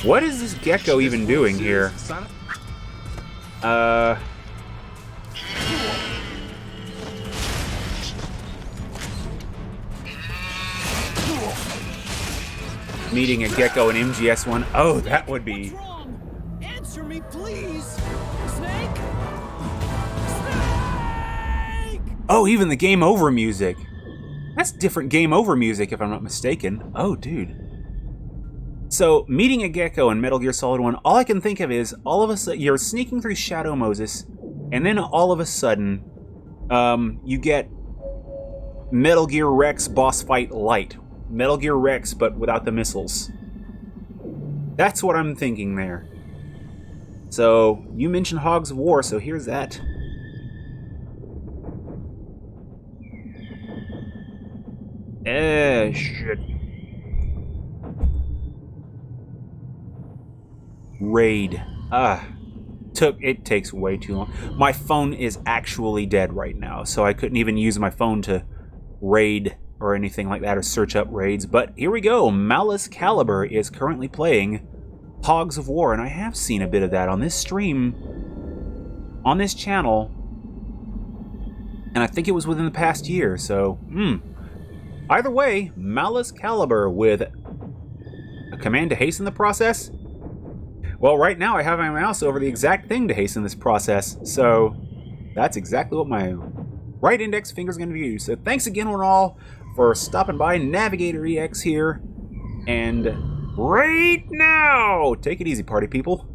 What is this gecko even doing here? Meeting a gecko in MGS1. Oh, that would be... What's wrong? Answer me, please! Snake? Snake! Oh, even the game over music. That's different game over music, if I'm not mistaken. Oh, dude. So, meeting a gecko in Metal Gear Solid 1, all I can think of is, all of a sudden, you're sneaking through Shadow Moses, and then all of a sudden, you get Metal Gear Rex boss fight light. Metal Gear Rex, but without the missiles. That's what I'm thinking there. So, you mentioned Hogs of War, so here's that. Shit. Raid. It takes way too long. My phone is actually dead right now, so I couldn't even use my phone to raid or anything like that, or search up raids. But here we go. Malice Caliber is currently playing Hogs of War, and I have seen a bit of that on this stream, on this channel, and I think it was within the past year, so, Either way, Malice Caliber with a command to hasten the process. Well, right now I have my mouse over the exact thing to hasten this process, so that's exactly what my right index finger is going to use. So thanks again, one and all, for stopping by. NavigatorEX here, and right now, take it easy, party people.